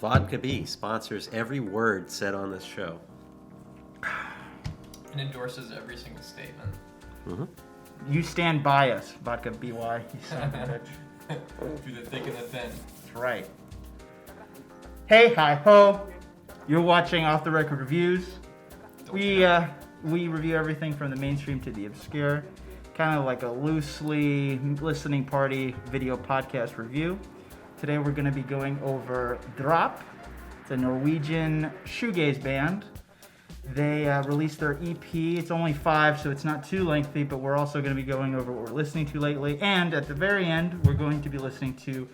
Vodka B sponsors every word said on this show. And endorses every single statement. Mm-hmm. You stand by us, Vodka BY. You son of a bitch. Through the thick and the thin. That's right. Hey, hi, ho. You're watching Off the Record Reviews. We review everything from the mainstream to the obscure. Kind of like a loosely listening party video podcast review. Today we're going to be going over Dråpe. It's a Norwegian shoegaze band. They released their EP. It's only 5, so it's not too lengthy, but we're also going to be going over what we're listening to lately. And at the very end, we're going to be listening to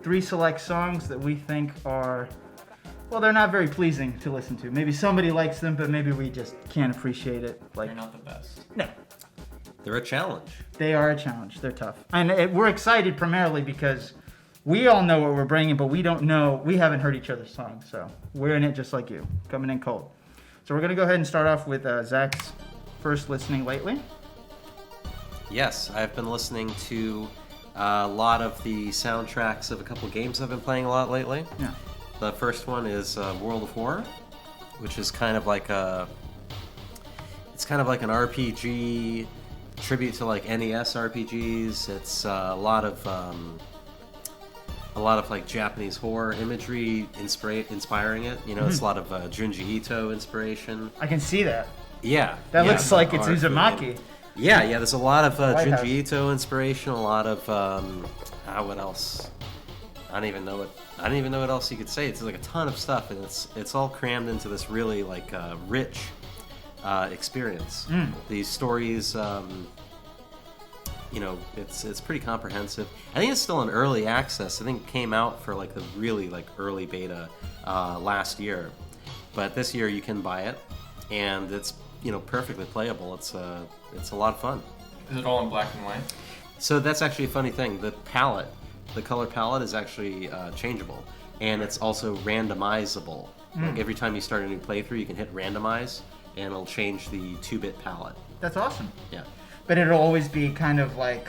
3 select songs that we think are, well, they're not very pleasing to listen to. Maybe somebody likes them, but maybe we just can't appreciate it. They're not the best. No. They're a challenge. They are a challenge. They're tough. And we're excited primarily because we all know what we're bringing, but we haven't heard each other's songs, so we're in it just like you, coming in cold. So we're going to go ahead and start off with Zach's first listening lately. Yes, I've been listening to a lot of the soundtracks of a couple games I've been playing a lot lately. Yeah. The first one is World of War, which is kind of like an RPG tribute to like NES RPGs. It's a lot of like Japanese horror imagery inspiring it. You know, it's a lot of Junji Ito inspiration. I can see that. Yeah. That yeah, looks like it's art, Uzumaki. Yeah, there's a lot of White House. Junji Ito inspiration, a lot of what else? I don't even know what else you could say. It's like a ton of stuff, and it's all crammed into this really like rich experience. These stories, it's pretty comprehensive. I think it's still in early access. I think it came out for like the really like early beta last year, but this year you can buy it, and it's perfectly playable. It's a lot of fun. Is it all in black and white? So that's actually a funny thing. The color palette is actually changeable, and it's also randomizable. Like every time you start a new playthrough, you can hit randomize, and it'll change the 2-bit palette. That's awesome. Yeah. But it'll always be kind of like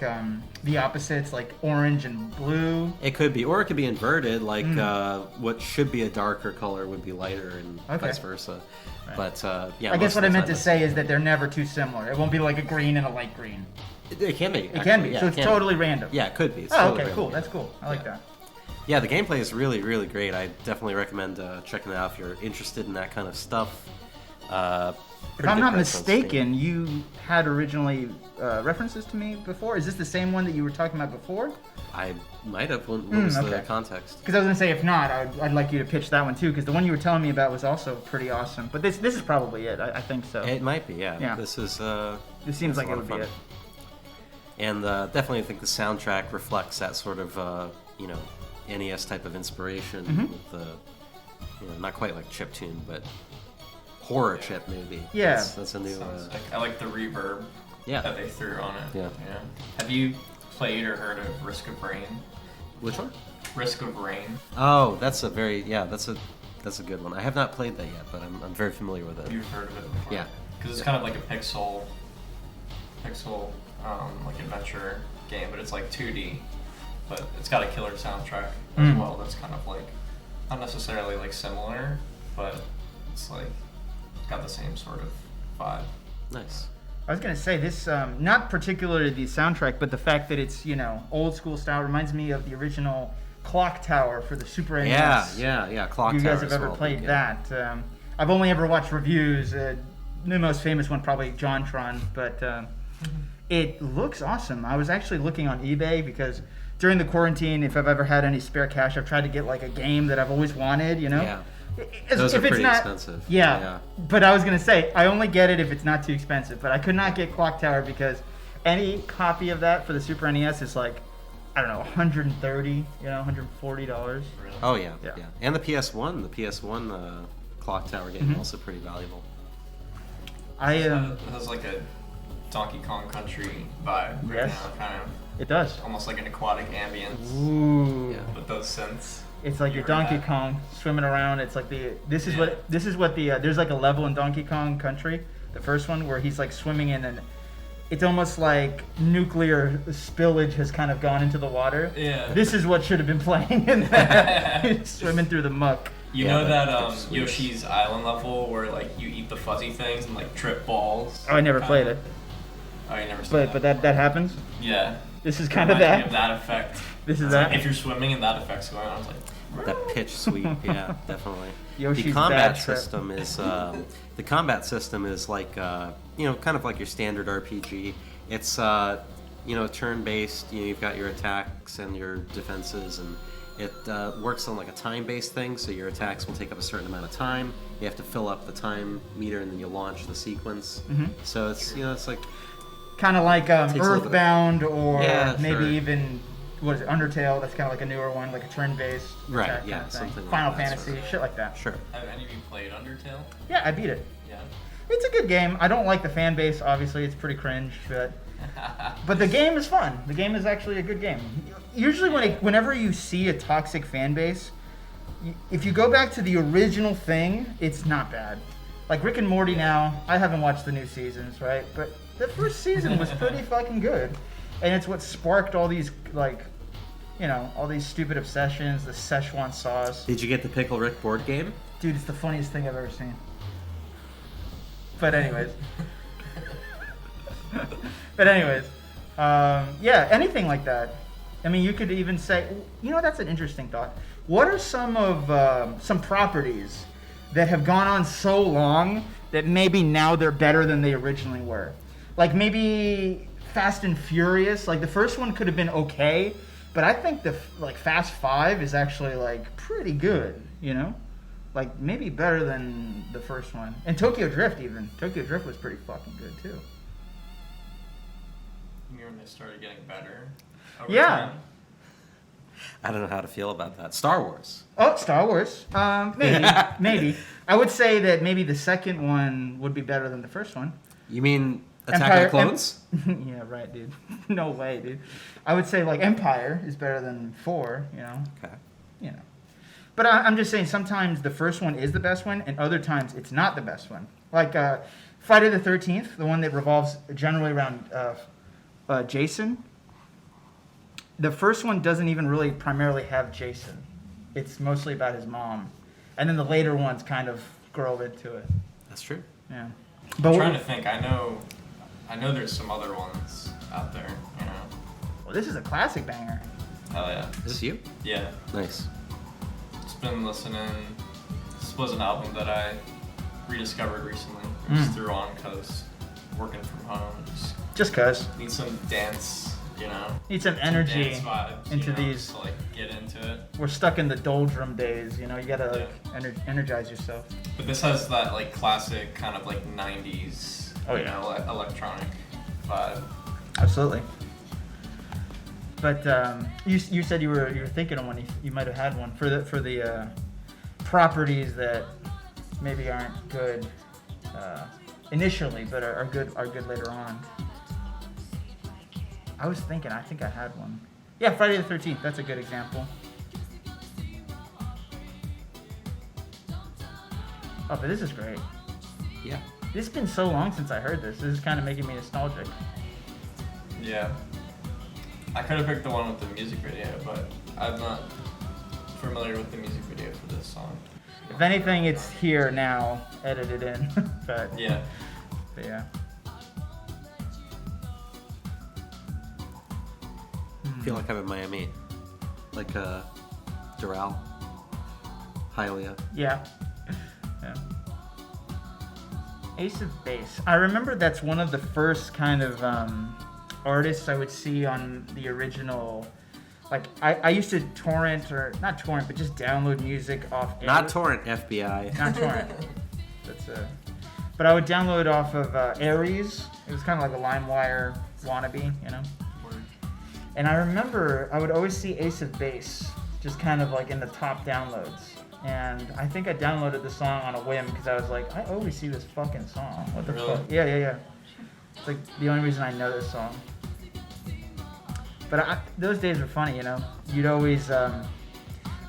the opposites, like orange and blue. It could be, or it could be inverted, like what should be a darker color would be lighter, and vice versa. Right. But I guess what I meant to say is that they're never too similar. It won't be like a green and a light green. It can be. It can be. So it's totally random. Yeah, it could be. It's totally random. Cool. That's cool. I like that. Yeah, the gameplay is really, really great. I definitely recommend checking it out if you're interested in that kind of stuff. If I'm not mistaken, you had originally references to me before. Is this the same one that you were talking about before? I might have. What was the context? Because I was going to say, if not, I'd like you to pitch that one too, because the one you were telling me about was also pretty awesome. But this is probably it. I think so. It might be, yeah. This seems like it would be it. And definitely I think the soundtrack reflects that sort of, NES type of inspiration with the, not quite like chiptune, but horror chip maybe. Yeah. That's a new... I like the reverb that they threw on it. Yeah. Have you played or heard of Risk of Rain? Which one? Risk of Rain. Oh, that's a good one. I have not played that yet, but I'm very familiar with it. You've heard of it before? Yeah. Because it's kind of like a pixel like adventure game, but it's like 2D. But it's got a killer soundtrack as well. That's kind of like not necessarily like similar, but it's like got the same sort of vibe. Nice. I was gonna say this, not particularly the soundtrack, but the fact that it's old school style reminds me of the original Clock Tower for the Super NES. Yeah. Clock Tower. You guys have ever played that? I've only ever watched reviews. The most famous one probably JonTron, but it looks awesome. I was actually looking on eBay because during the quarantine, if I've ever had any spare cash, I've tried to get like a game that I've always wanted. Yeah. Those are pretty expensive. Yeah, but I was going to say, I only get it if it's not too expensive. But I could not get Clock Tower because any copy of that for the Super NES is like, I don't know, $130, $140. Really? Oh, yeah. And the PS1 Clock Tower game also pretty valuable. It has like a Donkey Kong Country vibe right now, kind of. It does. Almost like an aquatic ambience. Ooh. Yeah. With those synths. It's like your Donkey Kong swimming around. It's like this is what there's like a level in Donkey Kong Country, the first one, where he's like swimming in, and it's almost like nuclear spillage has kind of gone into the water. Yeah. This is what should have been playing in that. Swimming through the muck. You Yeah, know but that they're sweet. Yoshi's Island level where like you eat the fuzzy things and like trip balls? Oh, I never played it. Oh, you never seen But that happens? Yeah. This is kind of Reminds me that? of that effect. This is It's that? like if you're swimming and that effect's going on, it's like... That pitch sweep, yeah, definitely. Yoshi's the combat bad trip. system is like kind of like your standard RPG. It's turn-based. You've got your attacks and your defenses, and it works on like a time-based thing. So your attacks will take up a certain amount of time. You have to fill up the time meter, and then you launch the sequence. Mm-hmm. So it's like Kind of like a little bit- Earthbound or Yeah, maybe sure. even, what is it, Undertale? That's kind of like a newer one, like a turn-based Right, attack yeah, kind of thing. something like Final that, Fantasy, sort of. shit like that. sure. Have any of you played Undertale? Yeah, I beat it. Yeah. It's a good game. I don't like the fan base, obviously. It's pretty cringe, but the game is fun. The game is actually a good game. Usually whenever you see a toxic fan base, if you go back to the original thing, it's not bad. Like Rick and Morty now, I haven't watched the new seasons, right? But the first season was pretty fucking good. And it's what sparked all these, all these stupid obsessions, the Szechuan sauce. Did you get the Pickle Rick board game? Dude, it's the funniest thing I've ever seen. But anyways. Anything like that. I mean, you could even say, that's an interesting thought. What are some properties that have gone on so long that maybe now they're better than they originally were? Like maybe Fast and Furious, like the first one could have been okay, but I think Fast 5 is actually like pretty good, Like maybe better than the first one. And Tokyo Drift even. Tokyo Drift was pretty fucking good too. You when they started getting better over Yeah. time? I don't know how to feel about that. Star Wars. Oh, Star Wars. Maybe. I would say that maybe the second one would be better than the first one. You mean Attack of the Clones? Yeah, right, dude. No way, dude. I would say like Empire is better than 4, Okay. But I'm just saying sometimes the first one is the best one, and other times it's not the best one. Like Friday the 13th, the one that revolves generally around Jason. The first one doesn't even really primarily have Jason. It's mostly about his mom. And then the later ones kind of grow into it. That's true. Yeah. I'm trying to think. I know there's some other ones out there, Well, this is a classic banger. Hell yeah. Is this you? Yeah. Nice. Just been listening. This was an album that I rediscovered recently. I just threw on because working from home. Just cuz. Need some dance, Need some energy dance vibes, into these. just to, get into it. We're stuck in the doldrum days, you gotta energize yourself. But this has that classic kind of 90s, electronic vibe. Absolutely. But you said you were thinking of one. You might have had one for the properties that maybe aren't good initially, but are good later on. I was thinking. I think I had one. Yeah, Friday the 13th. That's a good example. Oh, but this is great. Yeah. This has been so long since I heard this. This is kind of making me nostalgic. Yeah. I could have picked the one with the music video, but I'm not familiar with the music video for this song. If anything, it's here now, edited in. but Yeah. yeah. I feel like I'm in Miami. Like Doral. Hylia. Yeah. Ace of Base. I remember that's one of the first kind of artists I would see on the original. I used to torrent, or not torrent, but just download music off. Not torrent, FBI. Not torrent. But I would download off of Aries. It was kind of like a LimeWire wannabe, And I remember I would always see Ace of Base just kind of in the top downloads. And I think I downloaded the song on a whim because I was like, I always see this fucking song. What the Really? fuck? Yeah. It's the only reason I know this song. But those days were funny, You'd always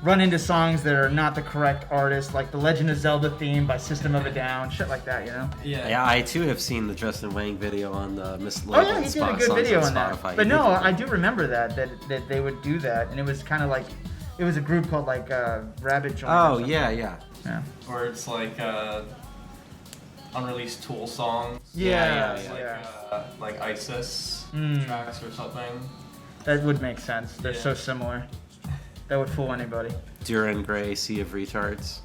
run into songs that are not the correct artist, like the Legend of Zelda theme by System of a Down, shit like that, Yeah, I too have seen the Justin Wang video on the Miss Oh yeah, he did a good video on that. Spotify. But no, I do remember that they would do that, and it was kind of like, It was a group called like Rabbit Joint. Oh yeah. Yeah. Or it's like unreleased Tool songs. Yeah. It's like ISIS tracks or something. That would make sense. They're Yeah. so similar. That would fool anybody. Duran Gray, Sea of Retards.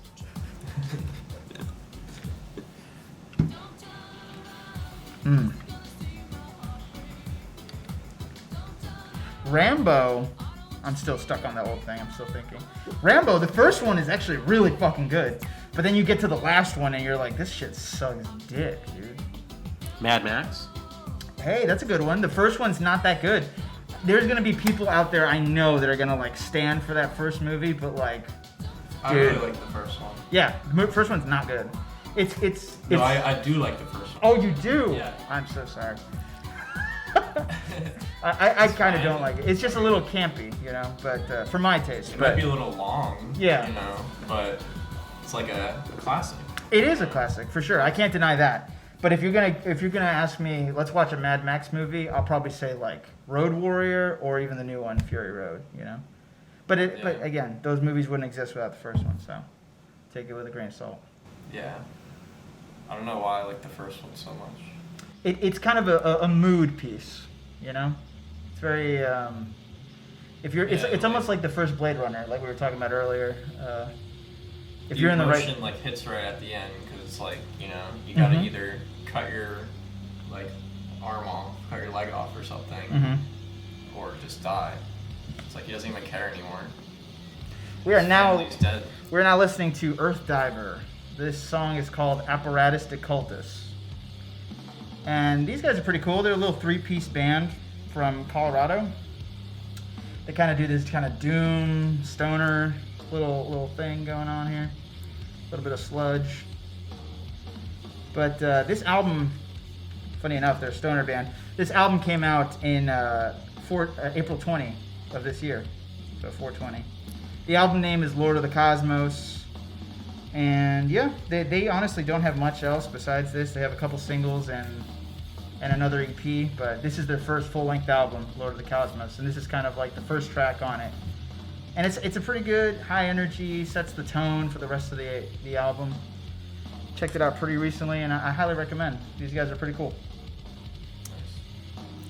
Rambo, I'm still stuck on that old thing. I'm still thinking. Rambo, the first one is actually really fucking good. But then you get to the last one and you're like, this shit sucks dick, dude. Mad Max. Hey, that's a good one. The first one's not that good. There's gonna be people out there I know that are gonna like stand for that first movie, but like, I dude. really like the first one. Yeah, the first one's not good. It's. No, I do like the first one. Oh, you do? Yeah. I'm so sorry. I kind of don't like it. It's just a little campy, you know, but for my taste. It but might be a little long, Yeah. you know, but it's like a classic. it is a classic for sure. I can't deny that. But if you're gonna ask me, let's watch a Mad Max movie, I'll probably say like Road Warrior or even the new one, Fury Road, you know. But again, those movies wouldn't exist without the first one, so take it with a grain of salt. Yeah. I don't know why I like the first one so much. It's kind of a mood piece, you know. It's very it's almost like the first Blade Runner, like we were talking about earlier. If you're in the right, emotion like hits right at the end because it's like, you know, you gotta either cut your like arm off, cut your leg off or something, or just die. It's like he doesn't even care anymore. we are now Family's dead. we're now listening to Earth Diver. This song is called Apparatus Decultus. And these guys are pretty cool. They're a little three-piece band from Colorado. They kind of do this kind of doom, stoner little thing going on here. A little bit of sludge. But this album, funny enough, they're a stoner band. This album came out in April 20 of this year. So 420. The album name is Lord of the Cosmos. And yeah, they honestly don't have much else besides this. They have a couple singles and another EP, but this is their first full-length album, Lord of the Cosmos, and this is kind of like the first track on it. And it's a pretty good, high energy, sets the tone for the rest of the album. Checked it out pretty recently, and I highly recommend. These guys are pretty cool.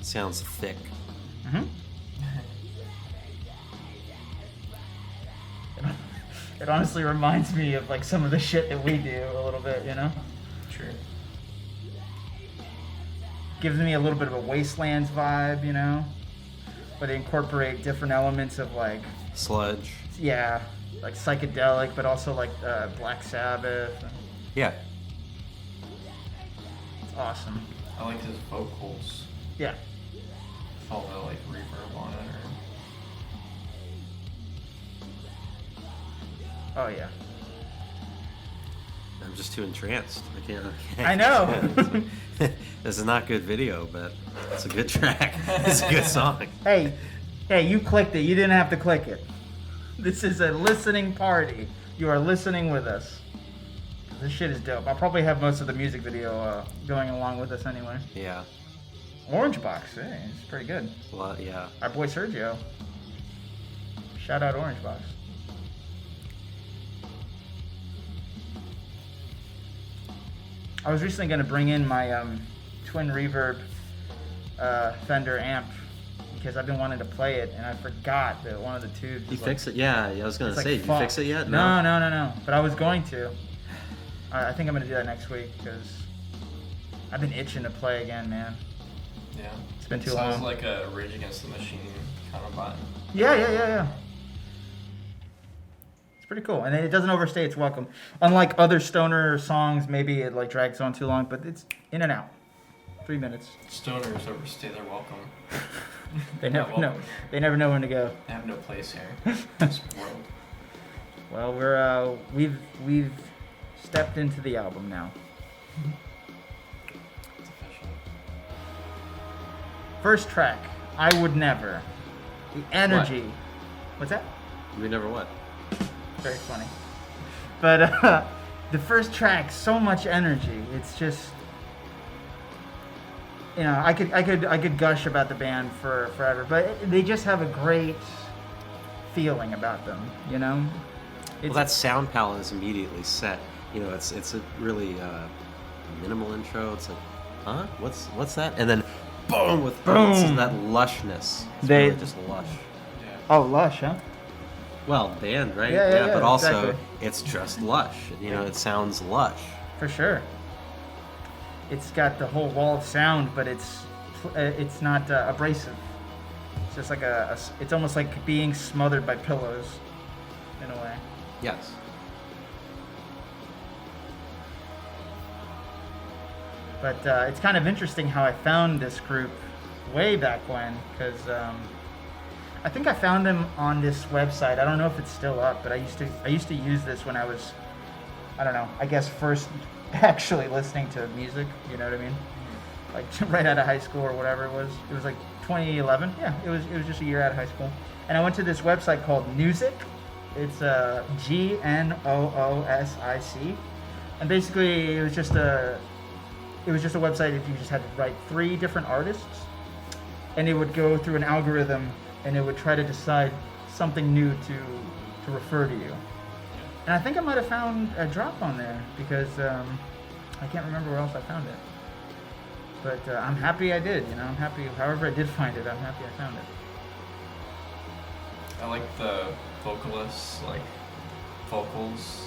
Sounds thick. It honestly reminds me of like some of the shit that we do a little bit, you know? True. Gives me a little bit of a Wastelands vibe, you know? Where they incorporate different elements of like, Sludge. yeah, like psychedelic, but also like Black Sabbath. Yeah. It's awesome. I like his vocals. Yeah. All the like reverb on it. Oh yeah. I'm just too entranced. I can't. I know. This is not good video, but it's a good track. It's a good song. Hey, you clicked it. You didn't have to click it. This is a listening party. You are listening with us. This shit is dope. I'll probably have most of the music video going along with us anyway. Yeah. Orange Box, hey, it's pretty good. Well, yeah. Our boy Sergio. Shout out Orange Box. I was recently going to bring in my twin reverb Fender amp because I've been wanting to play it, and I forgot that one of the tubes. You fix it? Yeah, I was gonna it's say, like did you fix it yet? No. But I was going to. I think I'm gonna do that next week because I've been itching to play again, man. Yeah. It's been too Sounds long. like a Rage Against the Machine kind of vibe. Yeah. It's pretty cool, and it doesn't overstay its welcome. Unlike other stoner songs, maybe it like drags on too long, but it's in and out. 3 minutes. Stoners overstay their welcome. They never know. They never know when to go. They have no place here in this world. Well, we've stepped into the album now. It's official. First track, I Would Never. The energy. What's that? We never what? Very funny. But the first track, so much energy. It's just, you know, I could gush about the band for forever, but they just have a great feeling about them, you know? Well, that sound palette is immediately set. You know, it's a really minimal intro. It's like, huh? What's that? And then, boom, with Boom. that lushness. It's They- really just lush. Yeah. Oh, Lush, huh? Well, band, right? Yeah, but also exactly. it's just lush. You know, it sounds lush. For sure. It's got the whole wall of sound, but it's not abrasive. It's just like it's almost like being smothered by pillows, in a way. Yes. But it's kind of interesting how I found this group way back when, because I think I found them on this website. I don't know if it's still up, but I used to use this when I was, I don't know, I guess first actually listening to music. You know what I mean? Like right out of high school or whatever it was. It was like 2011. Yeah, it was just a year out of high school. And I went to this website called Music. It's GNOOSIC, and basically it was just a website if you just had to write 3 different artists, and it would go through an algorithm and it would try to decide something new to refer to you. And I think I might have found a drop on there because I can't remember where else I found it. But I'm happy I did, you know, I'm happy, however I did find it, I'm happy I found it. I like the vocalists, like vocals.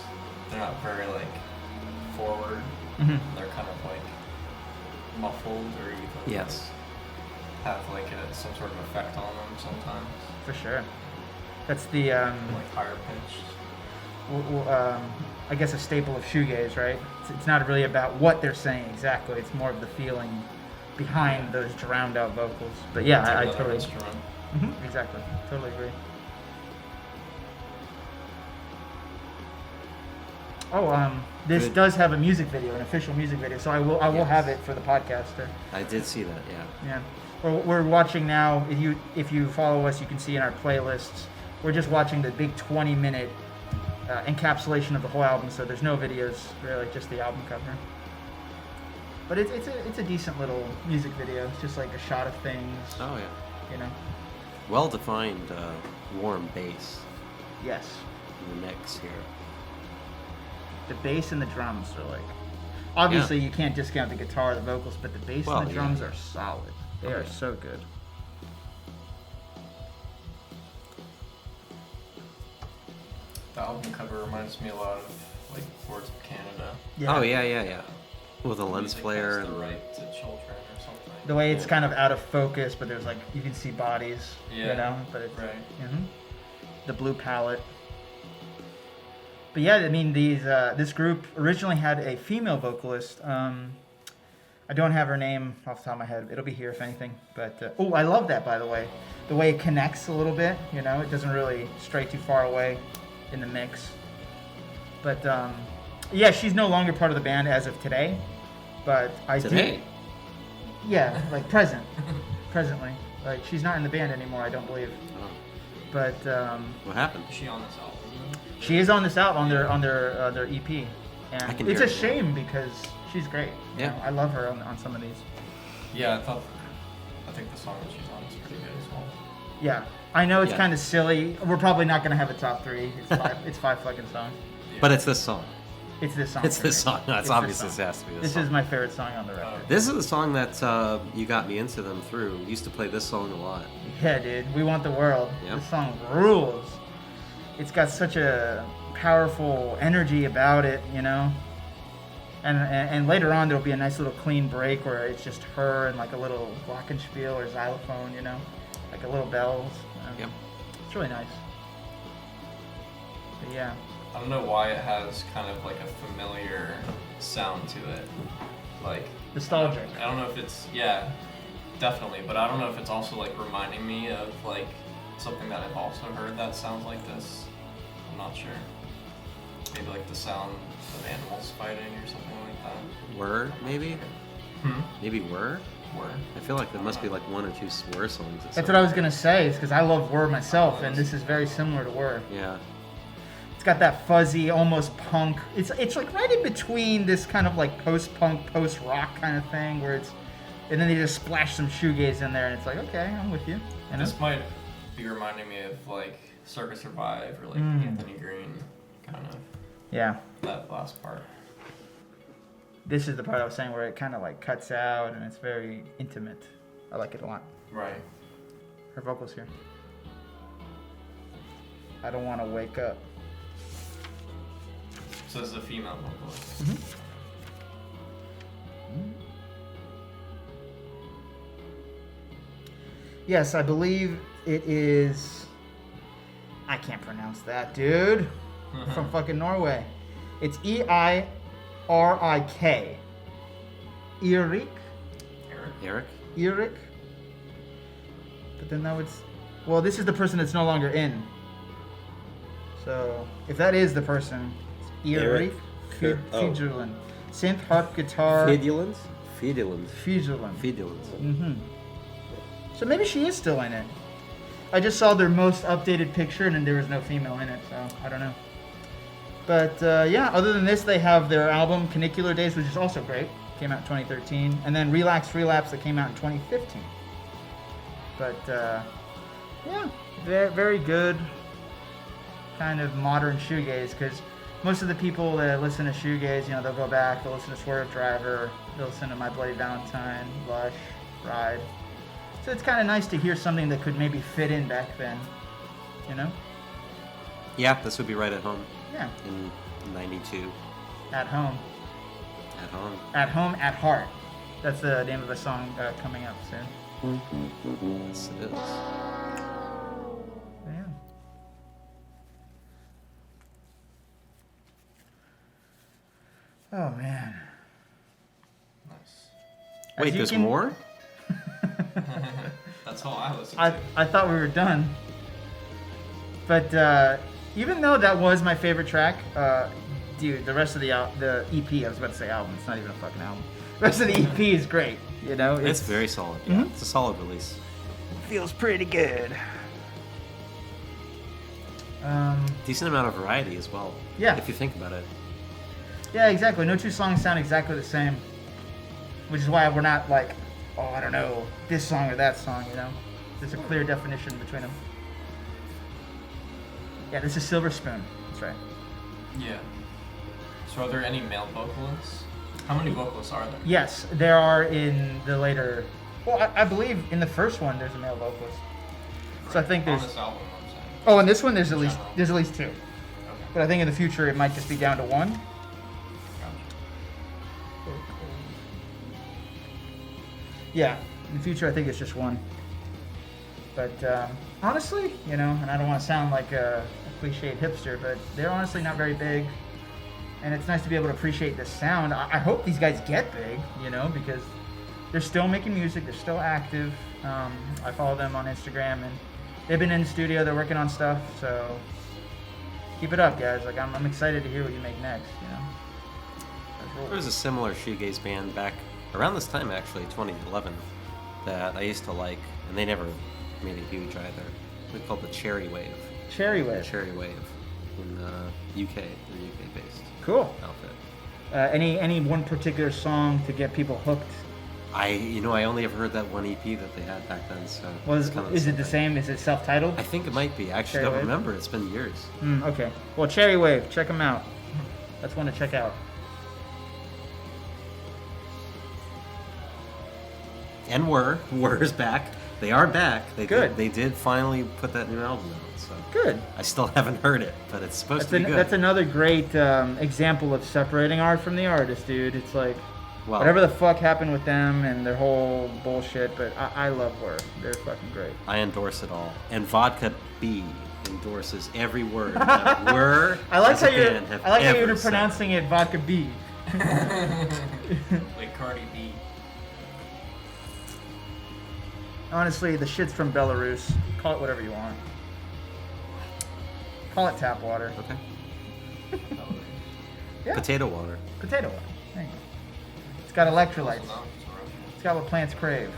They're not very like forward. Mm-hmm. They're kind of like muffled, or even Yes. have like some sort of effect on them sometimes, For sure. That's the, like higher pitched. I guess a staple of shoegaze, right? It's not really about what they're saying exactly, it's more of the feeling behind those drowned out vocals. But yeah, It's I another totally... instrument. Exactly. Totally agree. Oh, this Good. does have a music video, an official music video, so I will Yes. have it for the podcast. I did see that, yeah. Yeah. We're watching now. If you follow us, you can see in our playlists. We're just watching the big 20-minute encapsulation of the whole album, so there's no videos really, just the album cover. But it's a decent little music video. It's just like a shot of things, Oh, yeah. you know. Well-defined warm bass Yes. in the mix here. The bass and the drums are like, obviously you can't discount the guitar, the vocals, but the bass Well, and the yeah. drums are solid. They Oh, are yeah. so good. The album cover reminds me a lot of like Boards of Canada. Oh, yeah. With a lens Music flare has the and right to children or something. The way it's Yeah. kind of out of focus, but there's like, you can see bodies, you Yeah, know, but it's, right. the blue palette. But yeah, I mean, this group originally had a female vocalist. I don't have her name off the top of my head. It'll be here if anything. But oh, I love that, by the way. The way it connects a little bit, you know, it doesn't really stray too far away in the mix. But yeah, she's no longer part of the band as of today. But I Today? did. Yeah, like presently. Like she's not in the band anymore, I don't believe. Oh, But what happened? Is she on this album? she is on this out on their EP, I and can it's hear a it. shame because she's great. You Yeah. know, I love her on some of these. Yeah, I think the song that she's on is pretty good as well. Yeah, I know it's Yeah. kind of silly. We're probably not gonna have a top 3. It's 5. It's 5 fucking songs. But it's this song. It's this song. It's for this me. song. That's It's obvious. this This song. has to be this This song. is my favorite song on the record. This is the song that you got me into them through. We used to play this song a lot. Yeah, dude. We Want the World. Yep. This song rules. It's got such a powerful energy about it, you know. And later on there'll be a nice little clean break where it's just her and like a little glockenspiel or xylophone, you know, like a little bells. Yep. It's really nice. But yeah. I don't know why it has kind of like a familiar sound to it. Like Nostalgic. I don't know if it's definitely, but I don't know if it's also like reminding me of like something that I've also heard that sounds like this. I'm not sure. Maybe like the sound of animals fighting or something like that. Were, maybe? Maybe Were? Were. I feel like there must be like 1 or 2 Were songs. That's what I was gonna say, is because I love Whir myself, and this is very similar to Whir. Yeah. It's got that fuzzy, almost punk. It's like right in between this kind of like post-punk, post-rock kind of thing, where it's, and then they just splash some shoegaze in there, and it's like, okay, I'm with you. You know? This might be reminding me of like Circa Survive or like Anthony Green, kind of Yeah. that last part. This is the part I was saying where it kind of like cuts out and it's very intimate. I like it a lot. Right. Her vocals here. I don't want to wake up. So this is a female vocalist. Yes, I believe it is. I can't pronounce that, dude. From fucking Norway. It's Eirik. Eirik. Eric? Eirik. But then that would. Well, this is the person that's no longer in. So if that is the person, it's Eirik Fiedlerland. Synth, harp, guitar. Fiedlerland? Fiedlerland. So maybe she is still in it. I just saw their most updated picture and then there was no female in it, so I don't know. But yeah, other than this, they have their album Canicular Days, which is also great. Came out in 2013. And then Relapse Relapse that came out in 2015. But yeah, very, very good kind of modern shoegaze, because most of the people that listen to shoegaze, you know, they'll go back, they'll listen to Swerve Driver, they'll listen to My Bloody Valentine, Lush, Ride. So it's kind of nice to hear something that could maybe fit in back then, you know? Yeah, this would be right at home. Yeah. In 92. At home. At home. At home, at heart. That's the name of a song coming up soon. Yes, it is. Yeah. Oh, man. Nice. Wait, there's more? That's all I listen to. I thought we were done. But even though that was my favorite track, dude, the rest of the EP, I was about to say album, it's not even a fucking album. The rest of the EP is great, you know? It's very solid. Yeah, it's a solid release. Feels pretty good. Decent amount of variety as well. Yeah. If you think about it. Yeah, exactly. No two songs sound exactly the same. Which is why we're not like, oh, I don't know, this song or that song, you know? There's a clear definition between them. Yeah, this is Silver Spoon. That's right. Yeah. So are there any male vocalists? How many vocalists are there? Yes, there are in the later... Well, I believe in the first one there's a male vocalist. So I think there's... On this album, I'm saying. Oh, in this one there's at least General. there's at least two. Okay. But I think in the future it might just be down to one. Gotcha. Yeah, in the future I think it's just one. But honestly, you know, and I don't want to sound like a cliched hipster, but they're honestly not very big. And it's nice to be able to appreciate the sound. I hope these guys get big, you know, because they're still making music, they're still active. I follow them on Instagram, and they've been in the studio, they're working on stuff, so keep it up, guys. Like, I'm excited to hear what you make next, you know. There was a similar shoegaze band back around this time, actually, 2011, that I used to like, and they never made it huge either. They're called the Cherry Wave. Cherry Wave. Cherry Wave in UK. They're UK-based Cool. outfit. Any one particular song to get people hooked? I only ever heard that one EP that they had back then. So Is it the same? Is it self-titled? I think it might be. I actually Cherry don't Wave? remember. It's been years. Okay. Well, Cherry Wave, check them out. That's one to check out. And Were is back. They are back. Good. They did finally put that new album out. So Good. I still haven't heard it, but it's supposed to be good. That's another great example of separating art from the artist, dude. It's like, Well, whatever the fuck happened with them and their whole bullshit, but I love Were. They're fucking great. I endorse it all. And Vodka B endorses every word that Were I like as how a you're band have I like how ever you're said. pronouncing it Vodka B. Like Cardi B. Honestly, the shit's from Belarus. Call it whatever you want. Call it tap water. Okay. Yeah. Potato water. Potato water. There you go. It's got electrolytes. It's got what plants crave.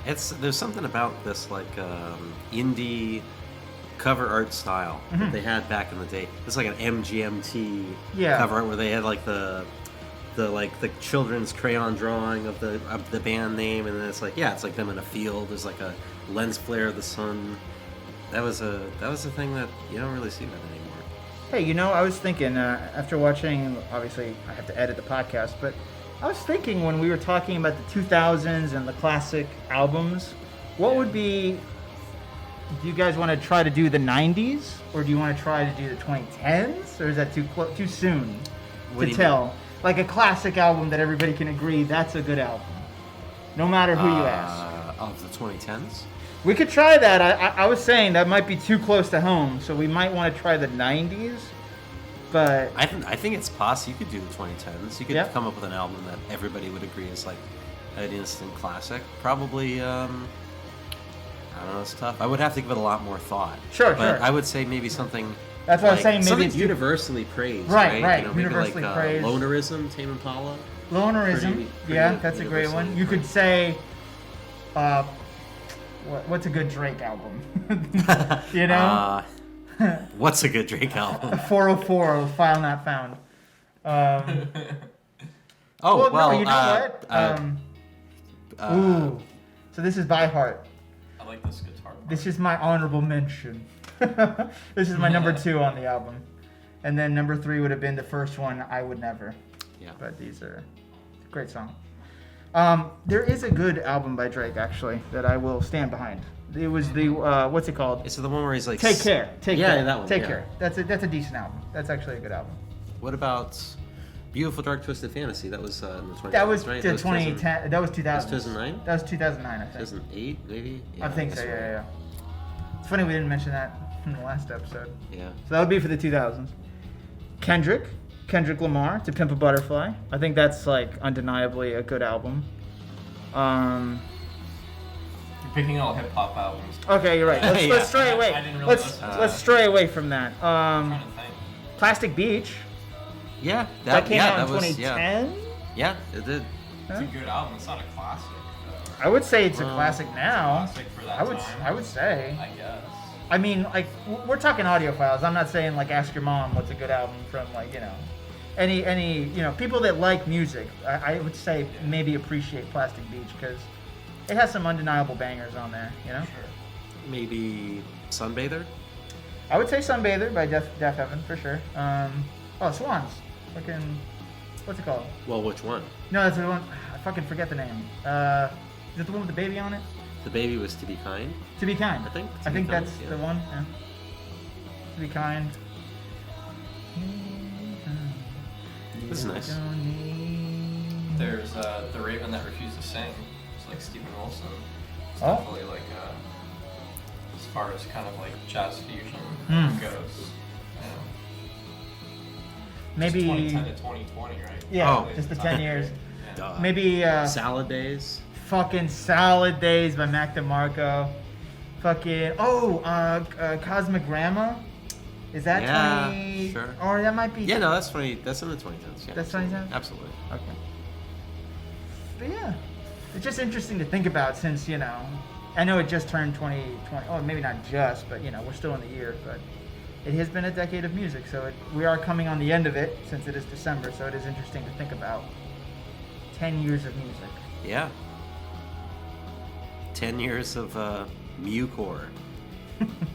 There's something about this like indie cover art style that they had back in the day. It's like an MGMT Yeah. cover art where they had like the the children's crayon drawing of the band name, and then it's like it's like them in a field. There's like a lens flare of the sun. That was a thing that you don't really see that anymore. Hey, I was thinking after watching. Obviously, I have to edit the podcast, but I was thinking when we were talking about the 2000s and the classic albums, what would be? Do you guys want to try to do the 90s, or do you want to try to do the 2010s, or is that too soon to tell? Like a classic album that everybody can agree that's a good album, no matter who you ask. Of the 2010s? We could try that. I was saying that might be too close to home, so we might want to try the 90s. But I think it's possible. You could do the 2010s. You could come up with an album that everybody would agree is like an instant classic. Probably, I don't know, it's tough. I would have to give it a lot more thought. Sure. I would say maybe something. That's what I was saying. Maybe something universally praised. Right. Maybe universally like praised. Lonerism, Tame Impala. Lonerism. That's a great one. You could say, what's a good Drake album? What's a good Drake album? 404, File Not Found. No, you know what? Ooh. So this is by heart. I like this guitar part. This is my honorable mention. This is my number 2 on the album. And then number 3 would have been the first one, I Would Never. Yeah. But these are great songs. There is a good album by Drake, actually, that I will stand behind. It was the, what's it called? It's the one where he's like... Take Care. Take Care. That one. Take Care. That's a decent album. That's actually a good album. What about Beautiful Dark Twisted Fantasy? That was in the 2010s, That was right? 2010. That was 2000. That was 2009? That was 2009, I think. 2008, maybe? I think so, yeah. It's funny we didn't mention that in the last episode. Yeah. So that would be for the 2000s. Kendrick Lamar, To Pimp a Butterfly. I think that's like undeniably a good album. You're picking all hip hop albums. Okay, you're right. Let's stray away. I didn't really let's stray away from that. I'm trying to think. Plastic Beach. Yeah, that came out in was 2010. Yeah, it did. It's a good album. It's not a classic, though. I would say it's a classic now. It's a classic for that time. I would say. I guess. I mean, like, we're talking audiophiles. I'm not saying, like, ask your mom what's a good album from, like, any people that like music. I would say maybe appreciate Plastic Beach because it has some undeniable bangers on there, Sure. Maybe Sunbather? I would say Sunbather by Deaf Heaven, for sure. Swans. Fucking, what's it called? Well, which one? No, that's the one, I fucking forget the name. Is it the one with the baby on it? The baby was To Be Kind? To Be Kind. I think. I think that's the one. Yeah. To Be Kind. This is nice. There's The Raven That Refused to Sing. It's like Stephen Wilson. It's Oh. definitely like as far as kind of like jazz fusion goes. Maybe. It's 2010 to 2020, right? Yeah, Oh. just the 10 years. Duh. Maybe. Salad Days? Fucking Salad Days by Mac DeMarco. Fucking Cosmic Grandma. Is that 20? Sure. Or that might be. Yeah, no, that's 20. That's in the 2010s. Yeah, That's 2010? Absolutely. Okay. But yeah, it's just interesting to think about since I know it just turned 2020. Oh, maybe not just, but we're still in the year. But it has been a decade of music, so we are coming on the end of it since it is December. So it is interesting to think about 10 years of music. Yeah. 10 years of Mucore.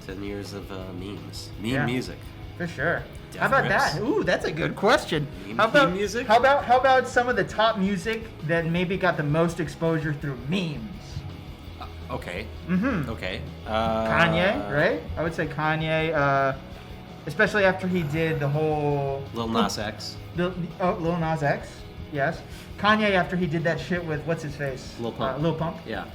10 years of memes. Meme music. For sure. Death How about grips. that? Ooh, that's a good question. Meme How about music? How about some of the top music that maybe got the most exposure through memes? Okay. Mm-hmm. Okay. Kanye, right? I would say Kanye, especially after he did the whole Lil Nas X. Lil Nas X, yes. Kanye after he did that shit with what's his face? Lil Pump. Lil Pump. Yeah.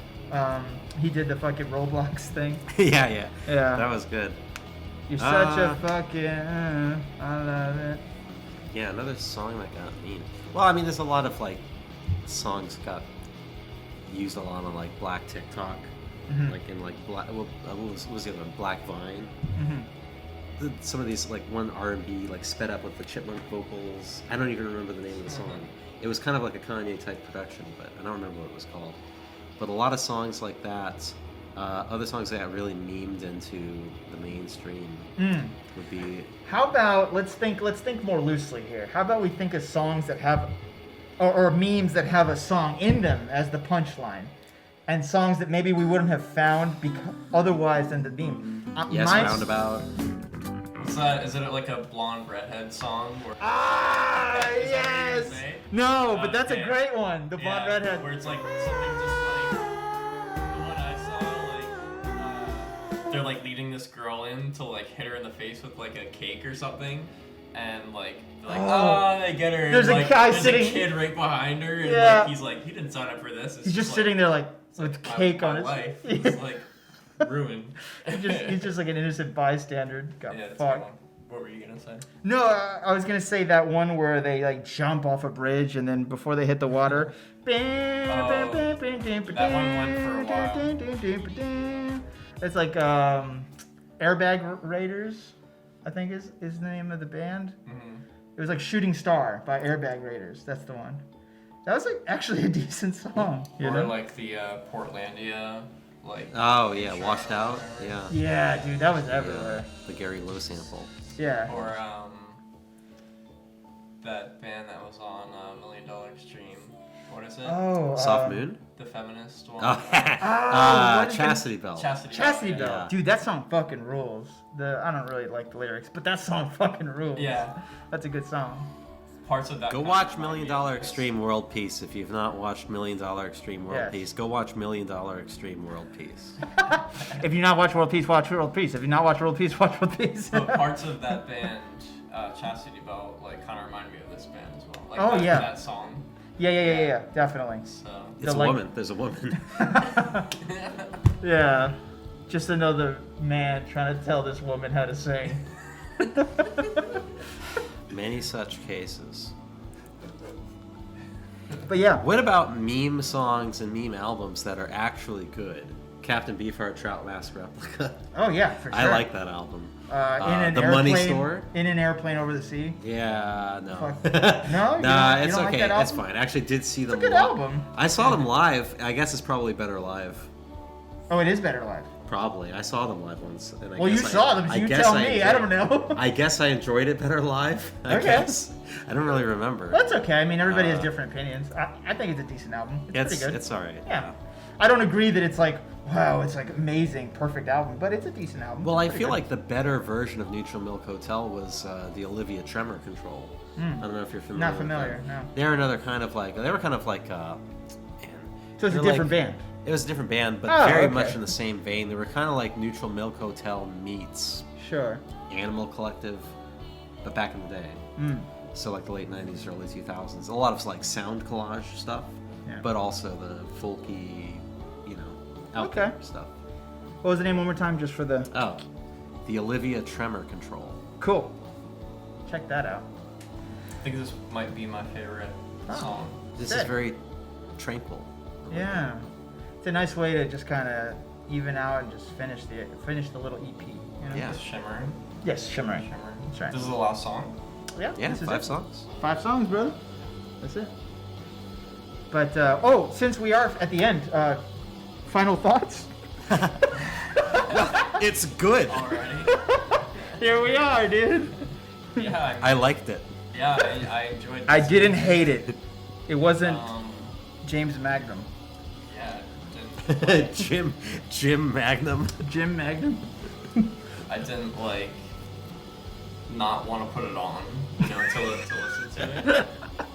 He did the fucking Roblox thing. Yeah. Yeah. That was good. You're such a fucking. I love it. Yeah, another song that got mean. Well, I mean, there's a lot of like songs got used a lot on like Black TikTok, like in like Black. What was the other one? Black Vine. Some of these like one R&B like sped up with the chipmunk vocals. I don't even remember the name of the song. It was kind of like a Kanye type production, but I don't remember what it was called. But a lot of songs like that, other songs that got really memed into the mainstream would be. How about let's think more loosely here. How about we think of songs that have or memes that have a song in them as the punchline, and songs that maybe we wouldn't have found otherwise than the meme. Yes, roundabout. Is it like a blonde redhead song? Yes! No, but that's a great one. The blonde redhead. Where it's like something just like the one I saw, like they're like leading this girl in to like hit her in the face with like a cake or something, and like they're like, they get her. There's and, a like, guy there's sitting. a kid right behind her, and like he's like, he didn't sign up for this. He's just sitting there like with like, cake on his life. It's like ruined. He's just like an innocent bystander. Got fucked. What were you gonna say? No, I was gonna say that one where they like jump off a bridge and then before they hit the water, that one went for a while. It's like Airbag Raiders, I think is the name of the band. Mm-hmm. It was like Shooting Star by Airbag Raiders. That's the one. That was like actually a decent song. You know? Like the Portlandia, like. Oh yeah, Washed Out. Yeah. Yeah, dude, that was everywhere. The Gary Lowe sample. Yeah. Or that band that was on $1 Million Extreme. What is it? Oh. Soft Moon. The feminist one. Chastity Belt. Chastity Belt. Yeah. Dude, that song fucking rules. I don't really like the lyrics, but that song fucking rules. Yeah. That's a good song. Parts of that. Go watch $1 Million Extreme World Peace. If you've not watched $1 Million Extreme World Peace, go watch $1 Million Extreme World Peace. If you not watch World Peace, watch World Peace. If you not watch World Peace, watch World Peace. But parts of that band, Chastity Belt, like kind of remind me of this band as well. Like that song. Yeah, definitely. So. It's a woman. There's a woman. Yeah. Just another man trying to tell this woman how to sing. Many such cases. But yeah. What about meme songs and meme albums that are actually good? Captain Beefheart Trout Mask Replica. Oh yeah, for sure. I like that album. The Money Store. In an Airplane Over the Sea. Yeah, no. No? Nah, you it's don't okay. Like that It's fine. I actually did see them. It's a good album. I saw them live. I guess it's probably better live. Oh, it is better live. Probably. I saw them live once. And you saw them, so you tell me. I don't know. I guess I enjoyed it better live. I guess. I don't really remember. That's okay. I mean, everybody has different opinions. I think it's a decent album. It's pretty good. It's alright. Yeah. I don't agree that it's like, wow, it's like amazing, perfect album, but it's a decent album. Well, I feel like the better version of Neutral Milk Hotel was the Olivia Tremor Control. I don't know if you're familiar. Not familiar, with no. They're another kind of like, they were kind of like, man. So it's a different band. It was a different band, but very much in the same vein. They were kind of like Neutral Milk Hotel meets Animal Collective, but back in the day. So like the late 90s, early 2000s. A lot of like sound collage stuff, but also the folky, out there stuff. What was the name one more time just for the... the Olivia Tremor Control. Cool. Check that out. I think this might be my favorite song. This is very tranquil. Yeah. It's a nice way to just kind of even out and just finish the little EP. You know? Yeah. Shimmering. Yes, Shimmering. That's right. This is the last song? Yeah. Yeah, this is 5 songs. 5 songs, brother. That's it. But, since we are at the end, final thoughts? It's good. Already. Here we are, dude. Yeah. I liked it. Yeah, I enjoyed it. I didn't hate it. It wasn't James Magnum. Yeah, Jim Magnum. Jim Magnum? I didn't not want to put it on, to listen to it.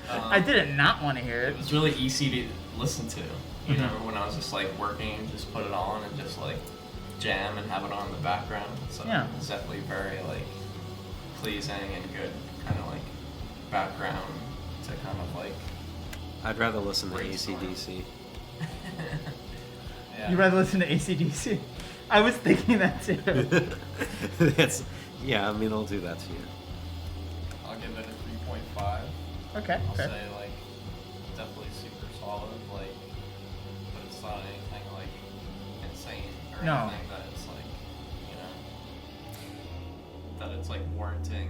I didn't not want to hear it. It was really easy to listen to. When I was just working, just put it on and just jam and have it on in the background. So it's definitely very pleasing and good kind of background to kind of I'd rather listen to AC/DC. Yeah. You'd rather listen to AC/DC? I was thinking that too. I'll do that to you. I'll give it a 3.5. Okay. I'll say definitely super solid, but it's not anything insane or anything that it's that it's warranting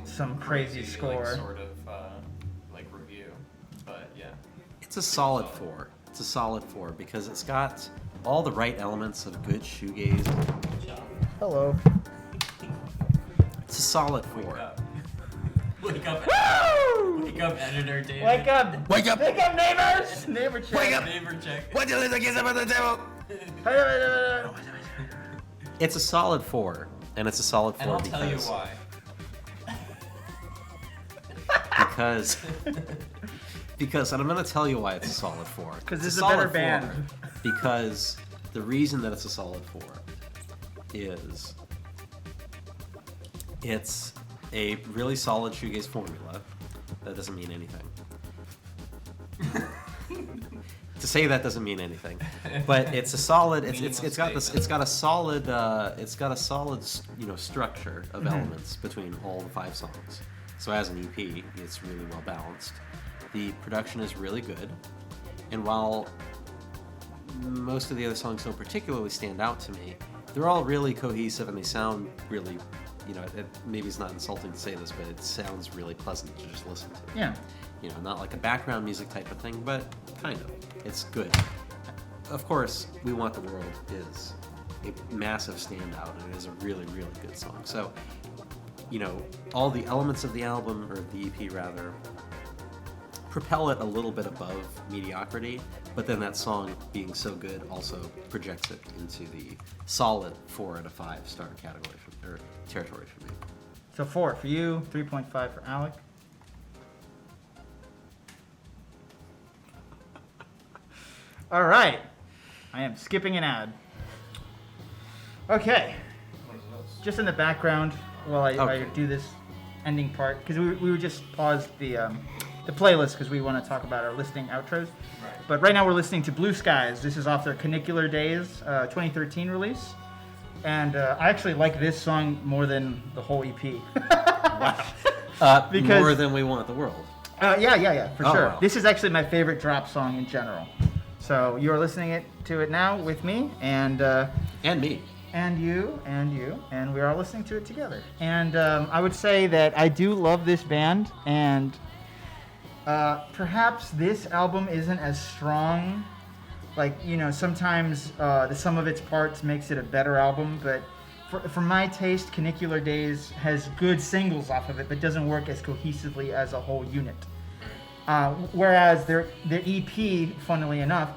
some crazy score sort of review. But yeah, it's a solid 4. It's a solid 4 because it's got all the right elements of good shoegaze. Hello. It's a solid 4. Wake up, Woo! wake up, editor David. Wake up! Wake up! Wake up, neighbors! Neighbor check. Wake up! Neighbor check. What you little kids about the devil? It's a solid 4, and it's a solid 4 And I'll because tell you why. because and I'm gonna tell you why it's a solid 4. Because It's it's a better solid 4 band. Because the reason that it's a solid 4 is it's a really solid shoegaze formula. That doesn't mean anything. To say that doesn't mean anything, but it's a solid. It's got this. It's got a solid. Structure of elements between all the 5 songs. So as an EP, it's really well balanced. The production is really good, and while most of the other songs don't particularly stand out to me, they're all really cohesive and they sound really. Maybe it's not insulting to say this, but it sounds really pleasant to just listen to. Yeah. Not like a background music type of thing, but kind of. It's good. Of course, We Want the World is a massive standout, and it is a really, really good song. So, all the elements of the album, or the EP rather, propel it a little bit above mediocrity, but then that song being so good also projects it into the solid 4 out of 5 star category or territory for me. So 4 for you, 3.5 for Alec. All right. I am skipping an ad. Okay. What is this? Just in the background while I Okay. do this ending part, because we would just pause the playlist because we want to talk about our listing outros. Right. But right now we're listening to Blue Skies. This is off their Canicular Days 2013 release. And I actually like this song more than the whole EP. Because- More than We Want the World. Yeah, for Oh, sure. wow. This is actually my favorite drop song in general. So you're listening to it now with me, and And me. and you, and we are listening to it together. And I would say that I do love this band, and perhaps this album isn't as strong. Like, sometimes the sum of its parts makes it a better album, but for my taste, Canicular Days has good singles off of it, but doesn't work as cohesively as a whole unit. Whereas their EP, funnily enough,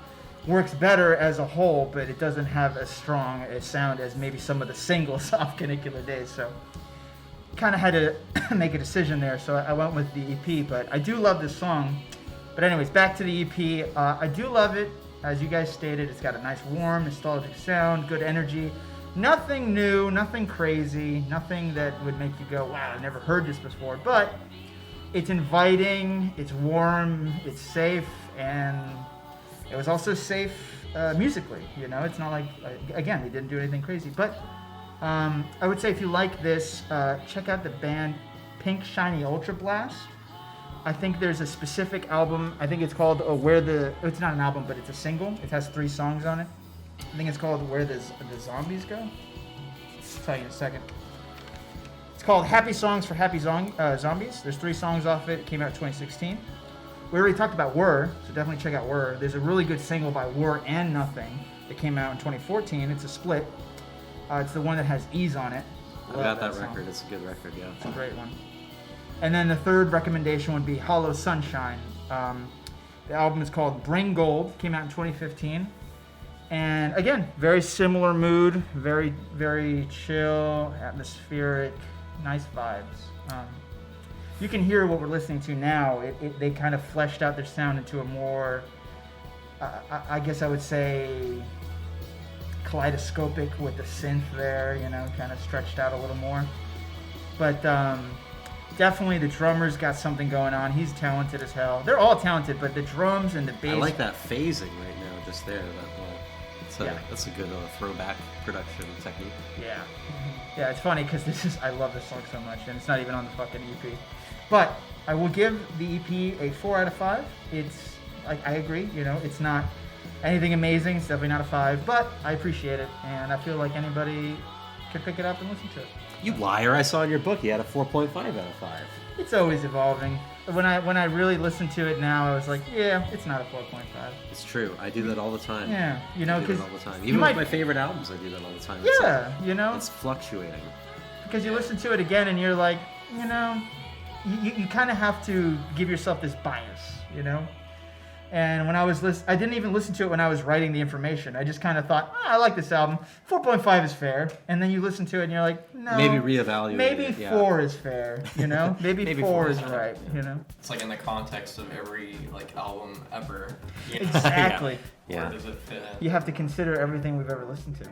works better as a whole, but it doesn't have as strong a sound as maybe some of the singles off Canicular Days. So kind of had to make a decision there, so I went with the EP, but I do love this song. But anyways, back to the EP. I do love it. As you guys stated, it's got a nice, warm, nostalgic sound, good energy. Nothing new, nothing crazy, nothing that would make you go, wow, I've never heard this before. But it's inviting, it's warm, it's safe, and it was also safe musically. It's not like, again, we didn't do anything crazy. But I would say if you like this, check out the band Pink Shiny Ultra Blast. I think there's a specific album. I think it's called it's not an album, but it's a single. It has 3 songs on it. I think it's called Where the Zombies Go. I'll tell you in a second. It's called Happy Songs for Happy Zombies. There's 3 songs off it. It came out in 2016. We already talked about Whir, so definitely check out Whir. There's a really good single by Whir and Nothing that came out in 2014. It's a split. It's the one that has Ease on it. I Love got that song. record. It's a good record, yeah. It's a great one. And then the third recommendation would be Hollow Sunshine. The album is called Bring Gold. Came out in 2015. And again, very similar mood. Very, very chill, atmospheric, nice vibes. You can hear what we're listening to now. They kind of fleshed out their sound into a more, I guess I would say, kaleidoscopic with the synth there, kind of stretched out a little more. But definitely the drummer's got something going on. He's talented as hell. They're all talented, but the drums and the bass. I like that phasing right now, just there. Yeah. That's a good throwback production technique. Yeah. Yeah, it's funny because I love this song so much, and it's not even on the fucking EP. But I will give the EP a 4 out of 5. It's, I agree, it's not anything amazing. It's definitely not a 5, but I appreciate it, and I feel like anybody could pick it up and listen to it. You liar! I saw in your book you had a 4.5 out of 5. It's always evolving. When I really listen to it now, I was like, yeah, it's not a 4.5. It's true. I do that all the time. Yeah, I do because that all the time. Even with my favorite albums, I do that all the time. Yeah, It's fluctuating. because you listen to it again and you're like, you kind of have to give yourself this bias, you know. And when I was I didn't even listen to it when I was writing the information. I just kind of thought, I like this album. 4.5 is fair. And then you listen to it and you're like, no. Maybe reevaluate. Maybe it, 4 is fair, you know. Maybe 4 is right, you know. It's like in the context of every like album ever. You know? Exactly. Yeah. Where does it fit in? You have to consider everything we've ever listened to.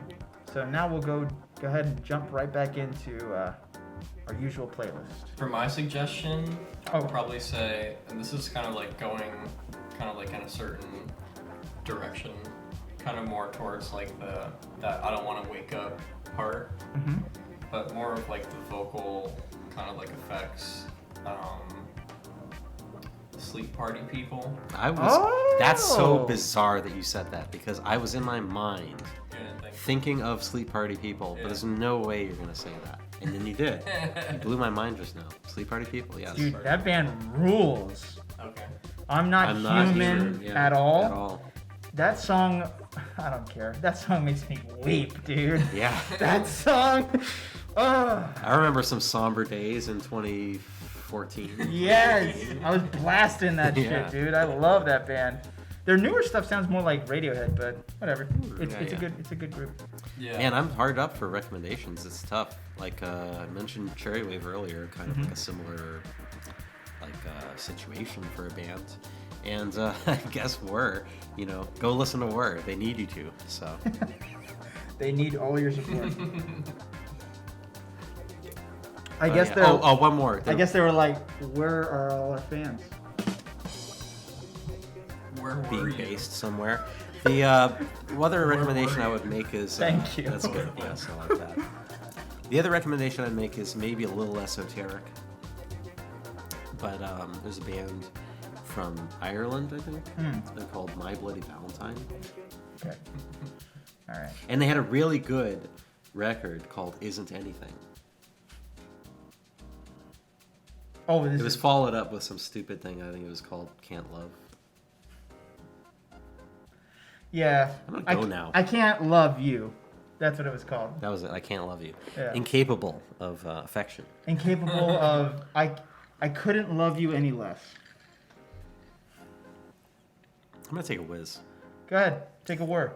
So now we'll go ahead and jump right back into our usual playlist. For my suggestion, I Oh. would probably say, and this is kind of like going kind of like in a certain direction, kind of more towards like that I don't want to wake up part, Mm-hmm. but more of like the vocal kind of like effects, sleep party people. That's so Oh. bizarre that you said that because I was in my mind You didn't think? thinking of Sleep Party People, but Yeah. there's no way you're gonna say that. And then you did. You blew my mind just now. Sleep Party People, yes. Dude, that band rules. Okay. I'm not human yeah, at all. At all. That song, I don't care. That song makes me weep, dude. Yeah. That song. I remember some somber days in 2014. Yes, I was blasting that Yeah. shit, dude. I love that band. Their newer stuff sounds more like Radiohead, but whatever. It's Yeah. a good group. Yeah. Man, I'm hard up for recommendations. It's tough. Like I mentioned Cherry Wave earlier, kind of like a similar situation for a band. And I guess Whir, go listen to Whir. They need you to. So They need all your support. I Oh, guess yeah. they're. One more. I guess they were like, where are all our fans? Where were being you? based somewhere. The other recommendation I would make is Thank you. That's good. Yes, I like that. The other recommendation I'd make is maybe a little esoteric, but there's a band from Ireland, I think. They're called My Bloody Valentine, Okay. All right. and they had a really good record called Isn't Anything. Oh, It was followed up with some stupid thing. I think it was called Can't Love. Yeah. I'm gonna go now. I can't love you. That's what it was called. That was it. I Can't Love You. Yeah. Incapable of affection. Incapable of. I couldn't love you any less. I'm gonna take a whiz. Go ahead. Take a word.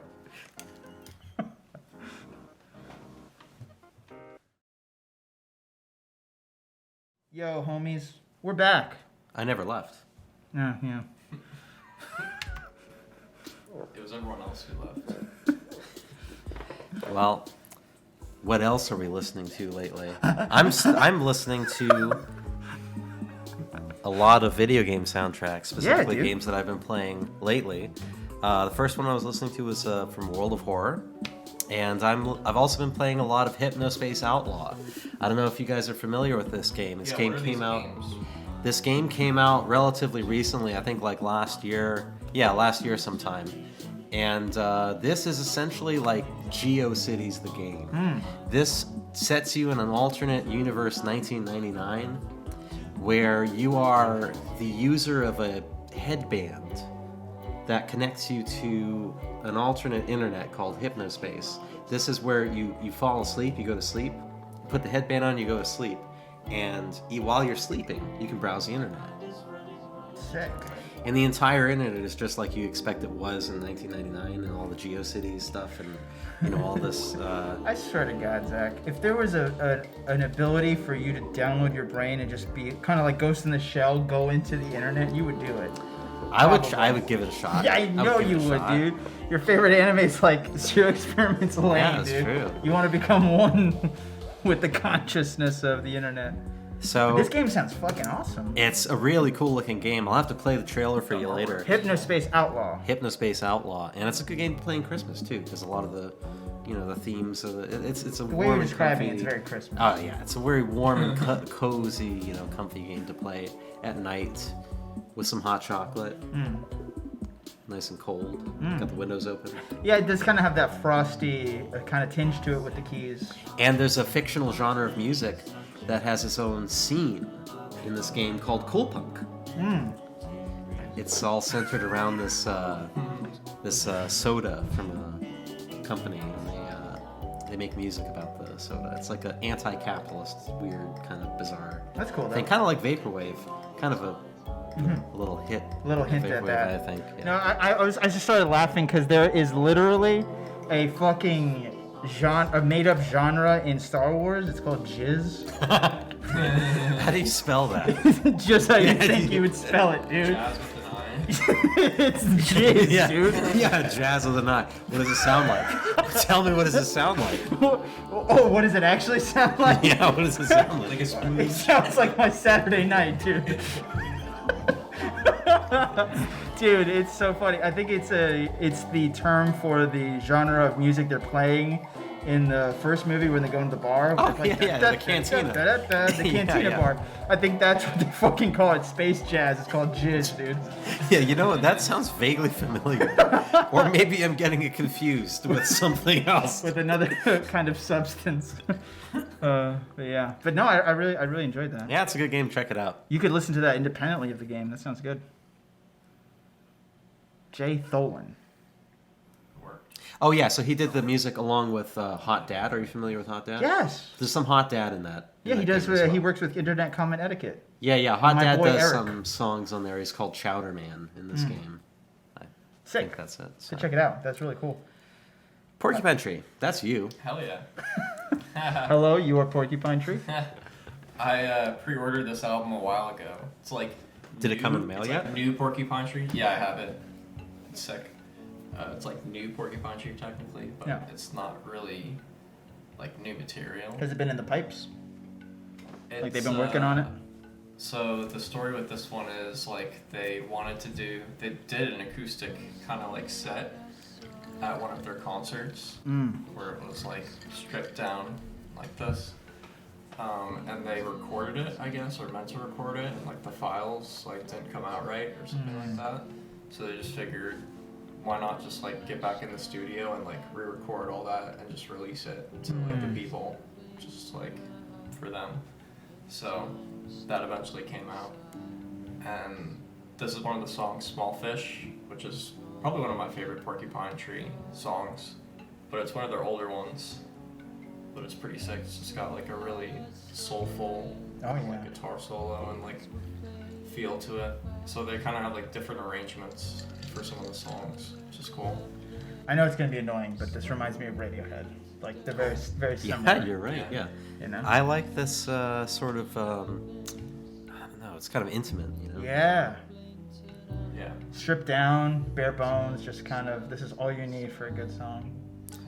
Yo, homies. We're back. I never left. Yeah, yeah. It was everyone else who left. Well, what else are we listening to lately? I'm listening to a lot of video game soundtracks, specifically dude. games that I've been playing lately. The first one I was listening to was from World of Horror, and I've also been playing a lot of Hypnospace Outlaw. I don't know if you guys are familiar with this game. This game what are came these out. games? This game came out relatively recently, I think like last year. Yeah, last year sometime. And this is essentially like GeoCities the game. This sets you in an alternate universe 1999 where you are the user of a headband that connects you to an alternate internet called Hypnospace. This is where you fall asleep, you go to sleep, you put the headband on, you go to sleep, and while you're sleeping, you can browse the internet. Sick. And the entire internet is just like you expect it was in 1999, and all the GeoCities stuff, and all this. I swear to God, Zach, if there was an ability for you to download your brain and just be kind of like Ghost in the Shell, go into the internet, you would do it. I would give it a shot. Yeah, I know give it you a would, shot. dude. Your favorite anime is like Zero Experiments Lane, Yeah, that's dude. true. You want to become one with the consciousness of the internet. So This game sounds fucking awesome. it's a really cool looking game. I'll have to play the trailer for you later. Hypnospace Outlaw. Hypnospace Outlaw, and it's a good game to play in Christmas too, because a lot of the, the themes of it's a The way warm you're and describing comfy. it's very Christmas. Oh yeah, it's a very warm and cozy, comfy game to play at night with some hot chocolate. Nice and cold. Got the windows open. Yeah, it does kind of have that frosty kind of tinge to it with the keys. And there's a fictional genre of music that has its own scene in this game called Cool Punk. It's all centered around this soda from a company, and they make music about the soda. It's like an anti-capitalist, weird, kind of bizarre That's cool, though. thing. Kind of like Vaporwave. Kind of a little hit. Little hint Vaporwave, at that. I think. Yeah. No, I just started laughing because there is literally a fucking a made-up genre in Star Wars. It's called Jizz. How do you spell that? Just how you think you would spell it, dude. Jazz with an eye. It's Jizz, yeah, dude. yeah, jazz with a knot. What does it sound like? Tell me, what does it sound like? Oh, what does it actually sound like? Yeah, what does it sound Like like? a spoon. It sounds like my Saturday night, dude. Dude, it's so funny. I think it's the term for the genre of music they're playing in the first movie when they go into the bar. Oh, yeah, the cantina. The cantina Yeah. bar. I think that's what they fucking call it. Space jazz. It's called Jizz, dude. Yeah, you know what? That sounds vaguely familiar. Or maybe I'm getting it confused with something else. With another kind of substance. But yeah. But no, I really enjoyed that. Yeah, it's a good game. Check it out. You could listen to that independently of the game. That sounds good. Jay Tholen. Worked. Oh, yeah, so he did the music along with Hot Dad. Are you familiar with Hot Dad? Yes. There's some Hot Dad in that. Yeah, he does. He works with Internet Comment Etiquette. Yeah. Hot My Dad boy does Eric. some songs on there. He's called Chowder Man in this game. I Sick. think that's it. So check it out. That's really cool. Porcupine Tree. That's you. Hell yeah. Hello, you are Porcupine Tree. I pre-ordered this album a while ago. It's like. Did it come in the mail it's yet? Like new Porcupine Tree. Yeah, I have it. It's sick. It's like new Porcupine Tree technically, but Yeah. it's not really like new material. Has it been in the pipes? Like they've It's, been working on it? So the story with this one is like they did an acoustic kind of like set at one of their concerts where it was like stripped down like this. And they recorded it, I guess, or meant to record it, and like the files like didn't come out right or something like that. So they just figured, why not just like get back in the studio and like re-record all that and just release it to like the people, just like for them. So that eventually came out, and this is one of the songs, Small Fish, which is probably one of my favorite Porcupine Tree songs, but it's one of their older ones. But it's pretty sick. It's just got like a really soulful like guitar solo and like feel to it. So they kind of have like different arrangements for some of the songs, which is cool. I know it's gonna be annoying, but this reminds me of Radiohead. Like they're very similar. Yeah, you're right. Yeah. You know? I like this sort of. I don't know. It's kind of intimate. You know. Yeah. Yeah. Stripped down, bare bones. Just kind of. This is all you need for a good song.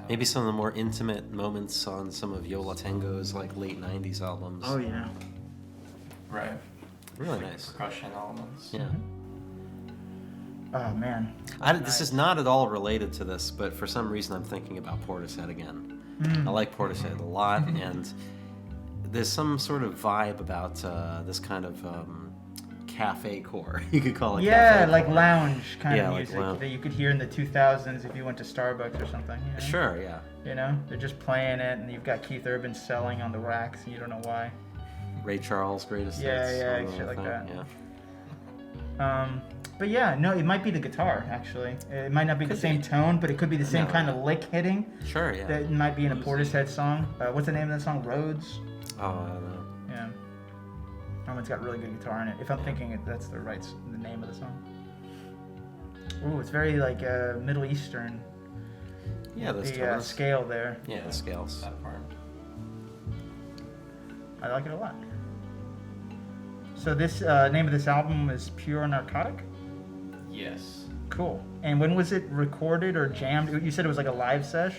Maybe some of the more intimate moments on some of Yo La Tengo's like late '90s albums. Oh yeah. Right. Really nice. Percussion elements. Yeah. Oh man. This is not at all related to this, but for some reason I'm thinking about Portishead again. I like Portishead a lot, and there's some sort of vibe about this kind of cafe core. You could call it. Yeah, cafe like core. lounge kind Yeah, of like music lounge. that you could hear in the 2000s if you went to Starbucks or something. You know? Sure. Yeah. You know, they're just playing it, and you've got Keith Urban selling on the racks, and you don't know why. Ray Charles, Greatest Yeah, Hits. yeah, all shit like thing. that. Yeah. But yeah, no, it might be the guitar actually. It might not be the Could same be. tone, but it could be the same No. kind of lick hitting. Sure. Yeah. That might be in a Portishead song. What's the name of that song? Roads. Oh, I don't know. Yeah. That one's got really good guitar in it. If I'm thinking it, that's the name of the song. Ooh, it's very like Middle Eastern. Yeah, those The tones. scale there. Yeah, the scales. That part. I like it a lot. So this name of this album is Pure Narcotic. Yes. Cool. And when was it recorded or jammed? You said it was like a live sesh.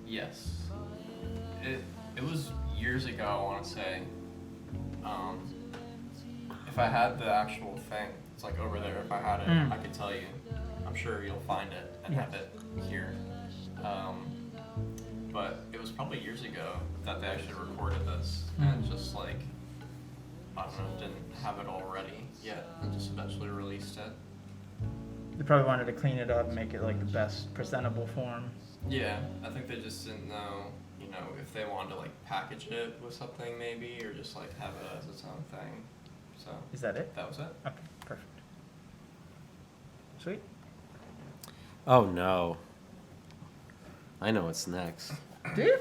Yes. It was years ago, I want to say. If I had the actual thing, it's like over there. If I had it, I could tell you. I'm sure you'll find it and have it here. But it was probably years ago that they actually recorded this, and just like, I don't know, didn't have it all ready yet, and just eventually released it. They probably wanted to clean it up and make it like the best presentable form. Yeah, I think they just didn't know, if they wanted to like package it with something maybe, or just like have it as its own thing. So Is that it? that was it. Okay, perfect. Sweet. Oh no. I know what's next. Do you?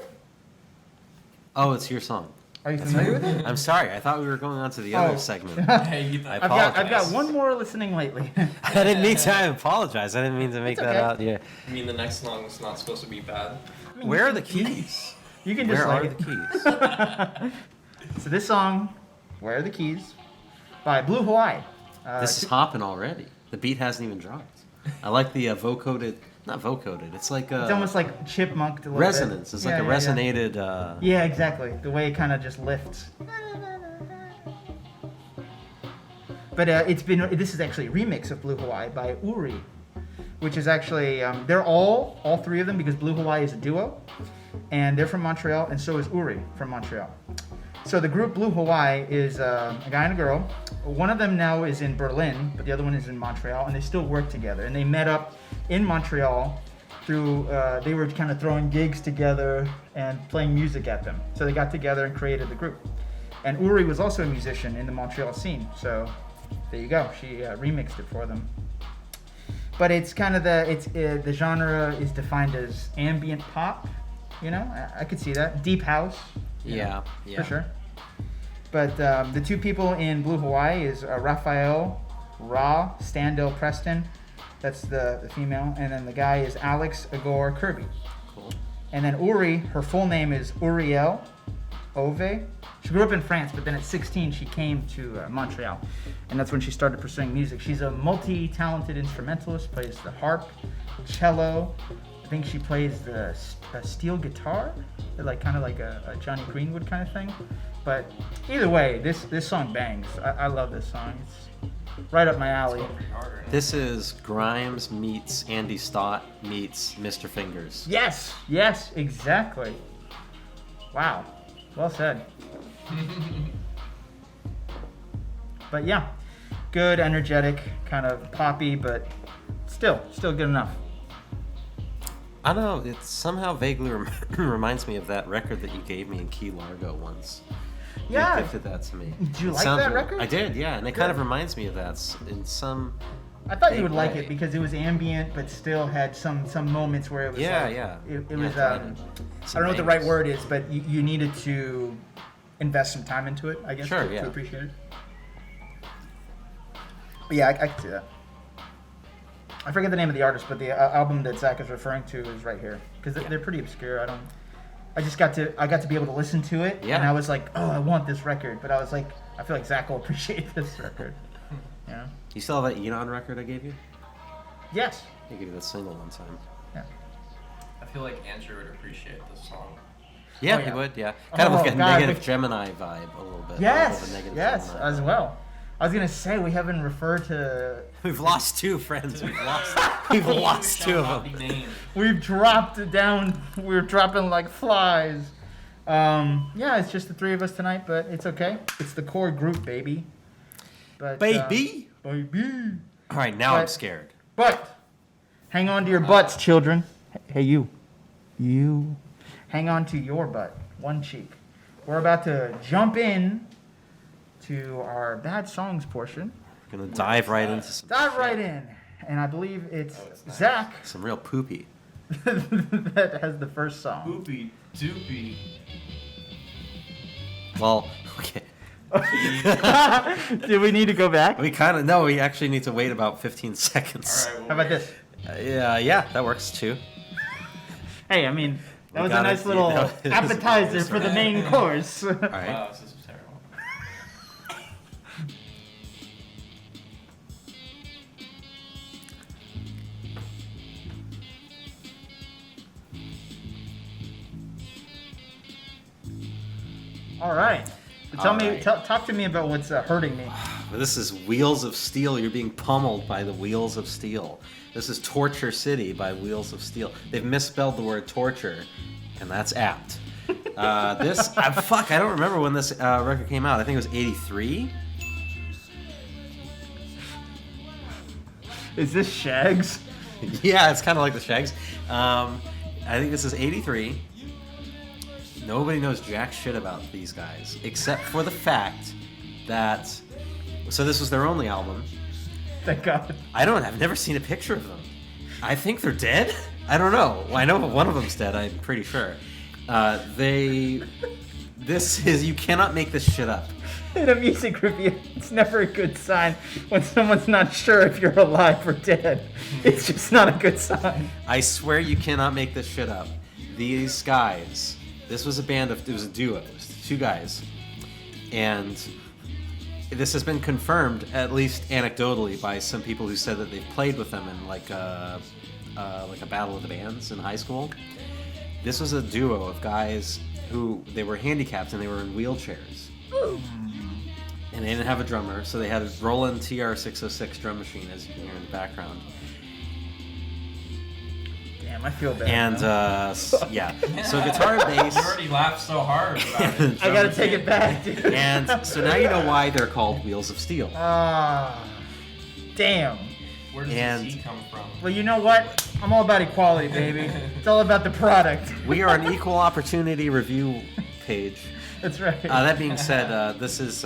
Oh, it's your song. Are you familiar with it? I'm sorry. I thought we were going on to the other segment. Hey, you I I've got apologize. one more listening lately. I didn't mean to. I apologize. I didn't mean to make It's that okay. out. Yeah. I mean, the next song is not supposed to be bad. I mean, Where are the keys? You can just Where are like the keys? So this song, "Where Are the Keys," by Blue Hawaii. This is hopping already. The beat hasn't even dropped. I like the vocoded. Not vocoded. It's like It's almost like chipmunked a little resonance. bit. It's like a resonated. Yeah, exactly. The way it kind of just lifts. But this is actually a remix of Blue Hawaii by Uri, which is actually they're all three of them, because Blue Hawaii is a duo, and they're from Montreal, and so is Uri from Montreal. So the group Blue Hawaii is a guy and a girl. One of them now is in Berlin, but the other one is in Montreal, and they still work together. And they met up in Montreal through, they were kind of throwing gigs together and playing music at them. So they got together and created the group. And Uri was also a musician in the Montreal scene. So there you go. She remixed it for them. But it's kind of the genre is defined as ambient pop. You know, I could see that. Deep house. yeah. For sure. But the two people in Blue Hawaii is Raphael Ra Standell Preston. That's the female. And then the guy is Alex Agor Kirby. Cool. And then Uri, her full name is Uriel Ove. She grew up in France, but then at 16 she came to Montreal. And that's when she started pursuing music. She's a multi-talented instrumentalist, plays the harp, cello. I think she plays the steel guitar, like kind of like a Johnny Greenwood kind of thing. But either way, this song bangs. I love this song. It's right up my alley. Pretty hard right now. This is Grimes meets Andy Stott meets Mr. Fingers. Yes, exactly. Wow, well said. But yeah, good, energetic, kind of poppy, but still good enough. I don't know. It somehow vaguely reminds me of that record that you gave me in Key Largo once. Yeah. You gifted that to me. Did you It like sounds that real- record? I did, yeah. And it kind of Good. reminds me of that in some. I thought you big would like way. it because it was ambient, but still had some moments where it was Yeah, like, yeah. It Yeah, was totally. I don't know what the right word is, but you needed to invest some time into it, I guess, Sure, to yeah. appreciate it. But yeah, I can see that. I forget the name of the artist, but the album that Zach is referring to is right here because they're pretty obscure. I got to be able to listen to it, Yeah. and I was like, oh, I want this record, but I was like, I feel like Zach will appreciate this record. Yeah. You still have that Enon record I gave you? Yes. I gave you that single one time. Yeah. I feel like Andrew would appreciate this song. Yeah, Oh, he yeah. would, yeah. Kind of Oh, like a God, negative we- Gemini vibe a little bit. Yes. A little bit negative Yes, Gemini as vibe. well. I was gonna say we haven't referred to. We've lost two friends. We've lost two of them. We've dropped down. We're dropping like flies. Yeah, it's just the three of us tonight, but it's okay. It's the core group, baby. But Baby. baby. All right, now I'm But- scared. But hang on to your butts, children. Hey, you. Hang on to your butt. One cheek. We're about to jump in to our bad songs portion. We're gonna dive right into Dive right in. And I believe it's Zach some real poopy. that has the first song. Boopy doopy. Well, okay. Do we need to go back? We kind of no. We actually need to wait about 15 seconds. All right. How about this? Yeah, that works too. Hey, I mean, that We was a got nice it. little That was- appetizer for the main course. All right. Wow, this is terrible. All right. So All right. talk to me about what's hurting me. This is Wheels of Steel. You're being pummeled by the Wheels of Steel. This is Torture City by Wheels of Steel. They've misspelled the word torture, and that's apt. I don't remember when this record came out. I think it was 83. Is this Shags? Yeah, it's kind of like the Shags. I think this is 83. Nobody knows jack shit about these guys, except for the fact that... So this was their only album. Thank God. I've never seen a picture of them. I think they're dead. I don't know. I know one of them's dead. I'm pretty sure. This is, you cannot make this shit up. In a music review, it's never a good sign when someone's not sure if you're alive or dead. It's just not a good sign. I swear you cannot make this shit up. These guys, this was a band of, it was a duo, it was 2 guys. And this has been confirmed, at least anecdotally, by some people who said that they've played with them in like a battle of the bands in high school. This was a duo of guys who, they were handicapped and they were in wheelchairs. Ooh. And they didn't have a drummer, so they had a Roland TR-606 drum machine, as you can hear in the background. Damn, I feel bad. And, yeah. So guitar and bass. You already laughed so hard about it. I gotta take it back, dude. And so now you know why they're called Wheelz of Steel. Ah, damn. Where does And- the C come from? Well, you know what? I'm all about equality, baby. It's all about the product. We are an equal opportunity review page. That's right. That being said, this is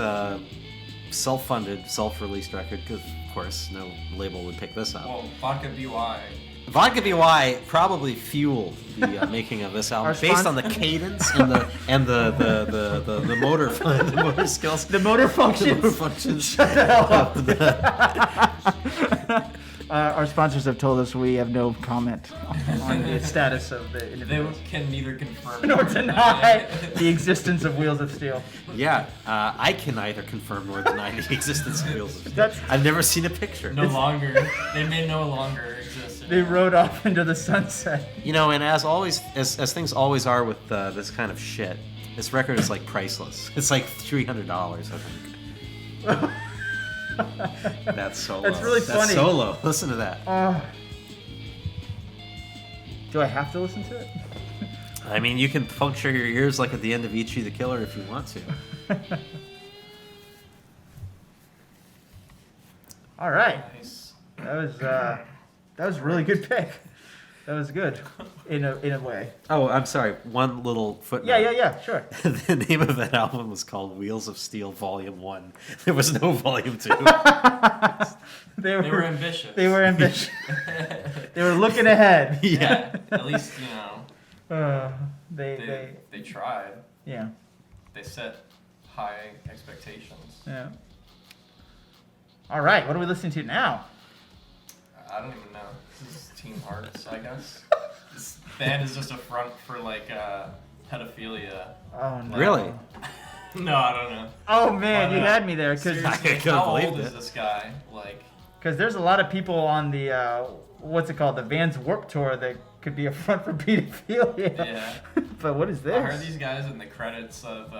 self-funded, self-released record, because, of course, no label would pick this up. Well, Vodka BY. Vodka BY probably fueled the making of this album, Our based spon- on the cadence and the motor the motor skills, The motor functions. the motor functions. Shut the hell up. of the- Our sponsors have told us we have no comment on the status of the They individuals. can neither confirm Nor deny the existence of Wheels of Steel. Yeah, I can neither confirm nor deny the existence of Wheelz of Steel. That's- I've never seen a picture. No longer. They may no longer exist. They rode off into the sunset. You know, and as always, as things always are with this kind of shit, this record is like priceless. It's like $300, I think. That's solo. That's really funny. That's solo. Listen to that. Do I have to listen to it? I mean, you can puncture your ears like at the end of Ichi the Killer if you want to. All right. Nice. That was a really good pick. That was good, in a way. Oh, I'm sorry. One little footnote. Yeah. Sure. The name of that album was called Wheelz of Steel Volume 1. There was no Volume 2. They were ambitious. They were ambitious. They were looking ahead. Yeah. At least, you know, They they tried. yeah. They set high expectations. Yeah. All right. What are we listening to now? I don't even know. This is Team Hearts, I guess. This band is just a front for like pedophilia. Oh no. Really? No, I don't know. Oh man, But, you had me there because Seriously, I couldn't how believe old it. is this guy? Like, there's a lot of people on the what's it called, the Vans Warped Tour that could be a front for pedophilia. yeah. But what is this? I heard these guys in the credits of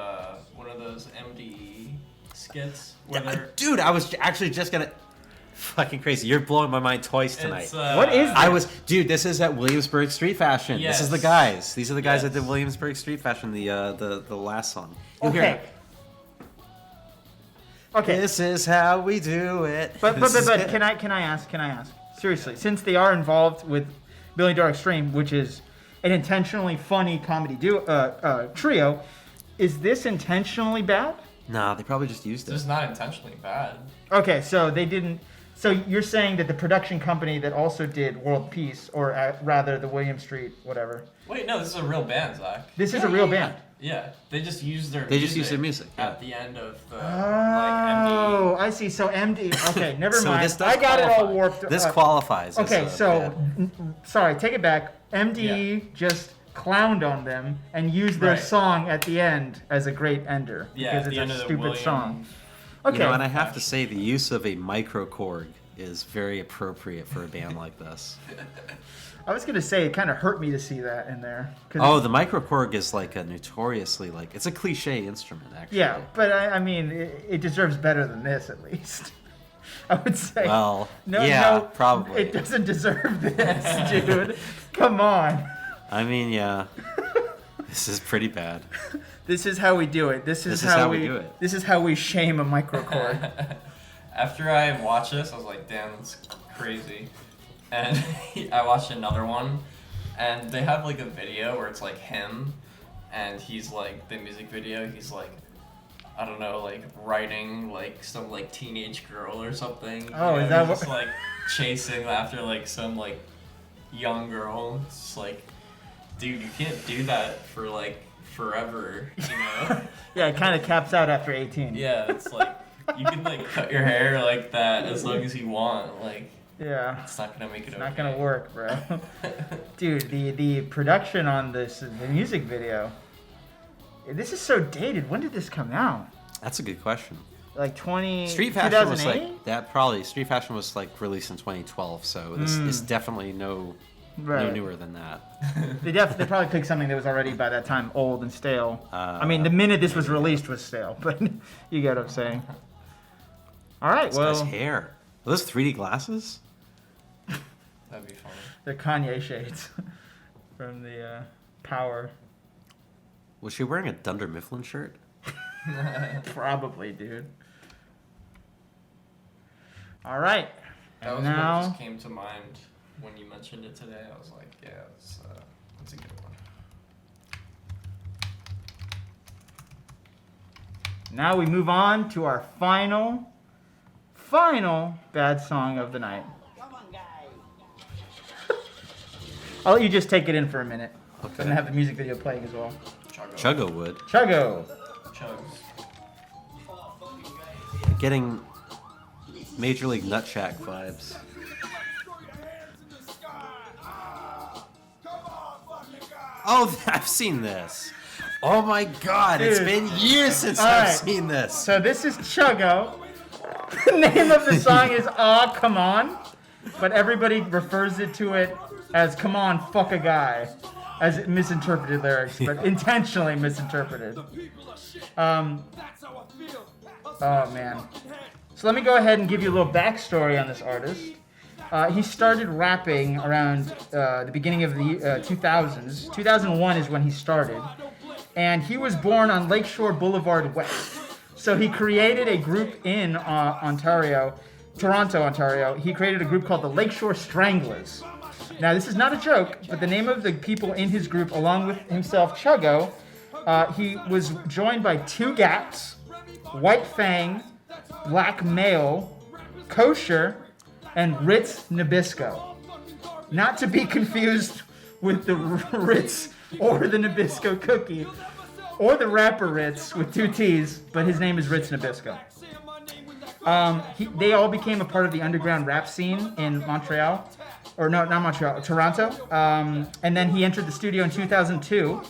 one of those MDE skits where they're. Dude, I was actually just gonna. Fucking crazy. You're blowing my mind twice tonight. It's, What is Dude, this is at Williamsburg Street Fashion. This is the Yes. guys. These are the guys that Yes. did Williamsburg Street Fashion, the last song. You'll hear Okay. it. This is how we do it. But This is it. can I ask seriously, since they are involved with Billy Dark Extreme, which is an intentionally funny comedy trio, is this intentionally bad? Nah, they probably just used It's it. just not intentionally bad. Okay, so they didn't. So you're saying that the production company that also did World Peace, or rather the William Street, whatever. Wait, no, this is a real band, Zach. This is a real band. Yeah, they just use their. They just use their music, yeah. at the end of the Oh, I see. So MD. Okay, never So mind. this does I got it all qualify. warped. This qualifies. as Okay, a so band. sorry, take it back. MD just clowned on them and used their Right. song at the end as a great ender Yeah, because at the it's end a of the stupid William. song. Okay. You know, and I have to say, the use of a microchord is very appropriate for a band like this. I was gonna say it kind of hurt me to see that in there. 'Cause Oh, the microchord is like a notoriously it's a cliche instrument, actually. yeah, but I mean, it deserves better than this at least. I would say. Well, no, yeah, no, probably. It doesn't deserve this, dude. Come on. I mean, yeah. This is pretty bad. This is how we do it. This is how we do it. This is how we shame a microchord. After I watched this, I was like, damn, that's crazy. And I watched another one, and they have like a video where it's like him, and he's like, the music video, he's like, I don't know, like writing like some like teenage girl or something. Oh, you is know, that he's just what- like chasing after like some like young girl. It's like, dude, you can't do that for like forever, you know? Yeah, it kind of caps out after 18. Yeah, it's like you can like cut your hair like that as long as you want. Like, Yeah. it's not gonna make it. It's not gonna work, bro. Dude, the production on this, the music video, this is so dated. When did this come out? That's a good question. Like Street Fashion was 2008? like that. Probably Street Fashion was like released in 2012, so this is definitely no newer than that. They probably picked something that was already by that time old and stale. I mean, the minute this was released was stale, but you get what I'm saying. All right, This guy's hair. Are those 3D glasses? That'd be funny. they're Kanye shades from the Power. Was she wearing a Dunder Mifflin shirt? Probably, dude. All right. That was now, what just came to mind when you mentioned it today. I was like, yeah, that's a good one. now we move on to our final bad song of the night. I'll let you just take it in for a minute. Okay. I'm gonna have the music video playing as well. Chuggo would. Chuggo. Chugs. Getting Major League Nutsack vibes. Oh, I've seen this. Oh my God, it's Dude. been years since All I've right. seen this. So this is Chuggo. The name of the song is Aw, Come On, but everybody refers to it as Come On, Fuck a Guy, as misinterpreted lyrics, but intentionally misinterpreted. Oh man. So let me go ahead and give you a little backstory on this artist. He started rapping around the beginning of the 2000s. 2001 is when he started. And he was born on Lakeshore Boulevard West. So he created a group in Toronto, Ontario. He created a group called the Lakeshore Stranglers. Now, this is not a joke, but the name of the people in his group, along with himself, Chuggo, he was joined by Two Gaps, White Fang, Black Male, Kosher, and Ritz Nabisco. Not to be confused with the Ritz or the Nabisco cookie, or the rapper Ritz with two T's, but his name is Ritz Nabisco. They all became a part of the underground rap scene in Montreal. Or no, not Montreal, Toronto. And then he entered the studio in 2002.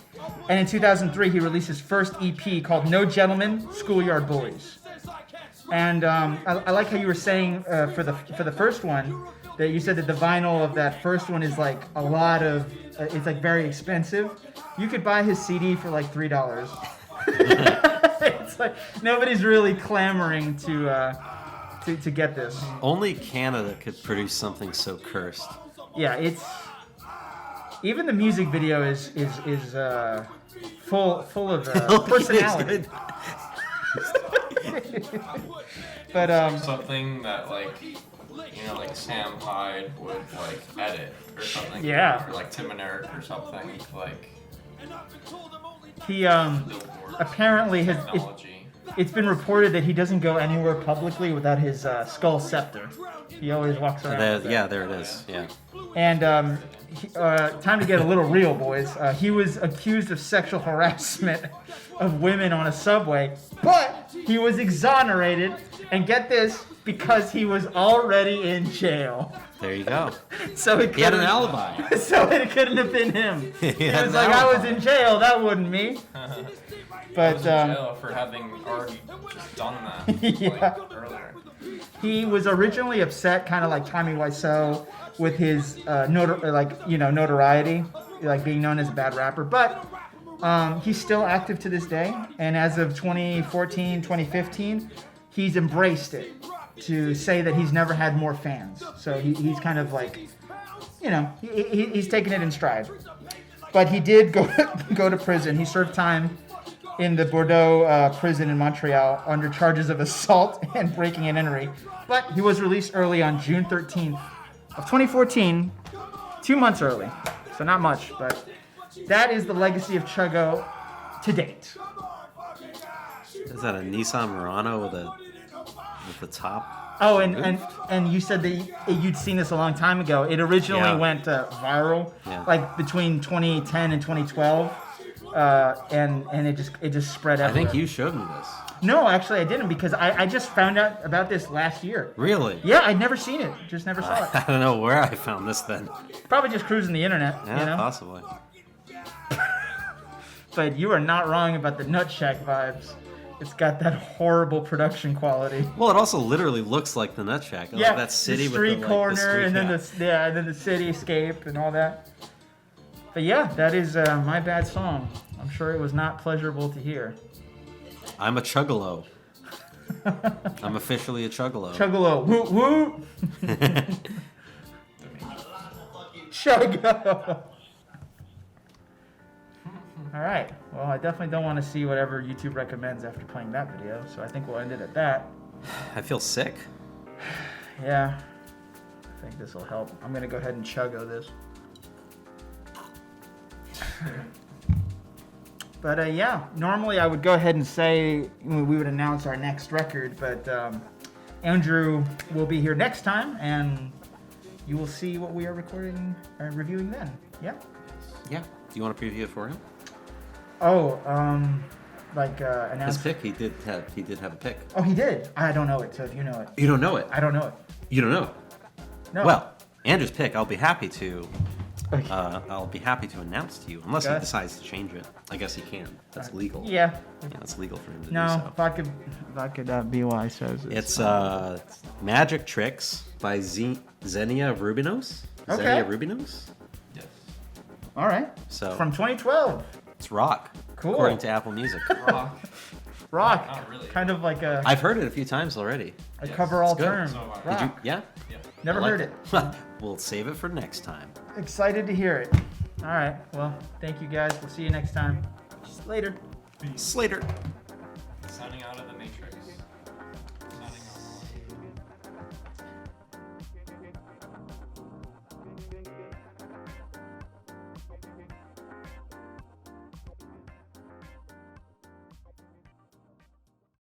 And in 2003, he released his first EP called No Gentlemen, Schoolyard Bullies. And I like how you were saying for the first one, that you said that the vinyl of that first one is like a lot of, it's like very expensive. You could buy his CD for like $3. It's like nobody's really clamoring to get this. Only Canada could produce something so cursed. Yeah, it's even the music video is full of personality. But something that like like Sam Hyde would like edit or something. Yeah. Or like Tim and Eric or something like. He apparently has. It's been reported that he doesn't go anywhere publicly without his skull scepter. He always walks around. There it is. Yeah. And time to get a little real, boys. He was accused of sexual harassment of women on a subway, but he was exonerated. And get this, because he was already in jail. There you go. So he had an alibi. So it couldn't have been him. He was like, I was in jail. That wasn't me. But I was in jail for having already just done that like, earlier. He was originally upset, kind of like Tommy Wiseau, with his notoriety, like being known as a bad rapper. But he's still active to this day. And as of 2014, 2015, he's embraced it to say that he's never had more fans. So he's kind of like, he's taken it in stride. But he did go to prison. He served time in the Bordeaux prison in Montreal under charges of assault and breaking and entering. But he was released early on June 13th of 2014, 2 months early. So not much, but that is the legacy of Chuggo to date. Is that a Nissan Murano with the top? Oh, and you said that you'd seen this a long time ago. It originally went viral, like between 2010 and 2012, and it just spread out. I think you showed me this. No, actually, I didn't because I just found out about this last year. Really? Yeah, I'd never seen it. Just never saw it. I don't know where I found this then. Probably just cruising the internet. Yeah, you know? possibly. But you are not wrong about the Nut Shack vibes. It's got that horrible production quality. Well, it also literally looks like the Nut Shack. Yeah, Like that city the street with the corner, the street, and then the cityscape and all that. But yeah, that is My Bad Song. I'm sure it was not pleasurable to hear. I'm a Chuggalo. I'm officially a Chuggalo. Chuggalo, woo woo. Chuggo. All right. Well, I definitely don't want to see whatever YouTube recommends after playing that video, so I think we'll end it at that. I feel sick. Yeah. I think this will help. I'm gonna go ahead and Chuggo this. But yeah, normally I would go ahead and say we would announce our next record, but Andrew will be here next time, and you will see what we are recording or reviewing then. Yeah. Yeah. Do you want to preview it for him? Oh, announce. His pick. He did have a pick. Oh, he did. I don't know it. So if you know it, You don't know it. I don't know it. You don't know it. No. Well, Andrew's pick. I'll be happy to. Okay. I'll be happy to announce to you, unless he Okay. decides to change it. I guess he can. That's legal. Yeah. Yeah, it's legal for him to do No, so. vodka BY says It's Magic Tricks by Xenia Rubinos. Okay. Xenia Rubinos. Yes. All right. So From 2012. it's rock. Cool. According to Apple Music. Rock. Rock. Not really. Kind of like a I've heard it a few times already. a cover all good. term. So have I. Rock. Did you? Yeah. Yeah. Never I heard liked it. We'll save it for next time. Excited to hear it. All right. Well, thank you guys. We'll see you next time. Later. Slater. Signing out of the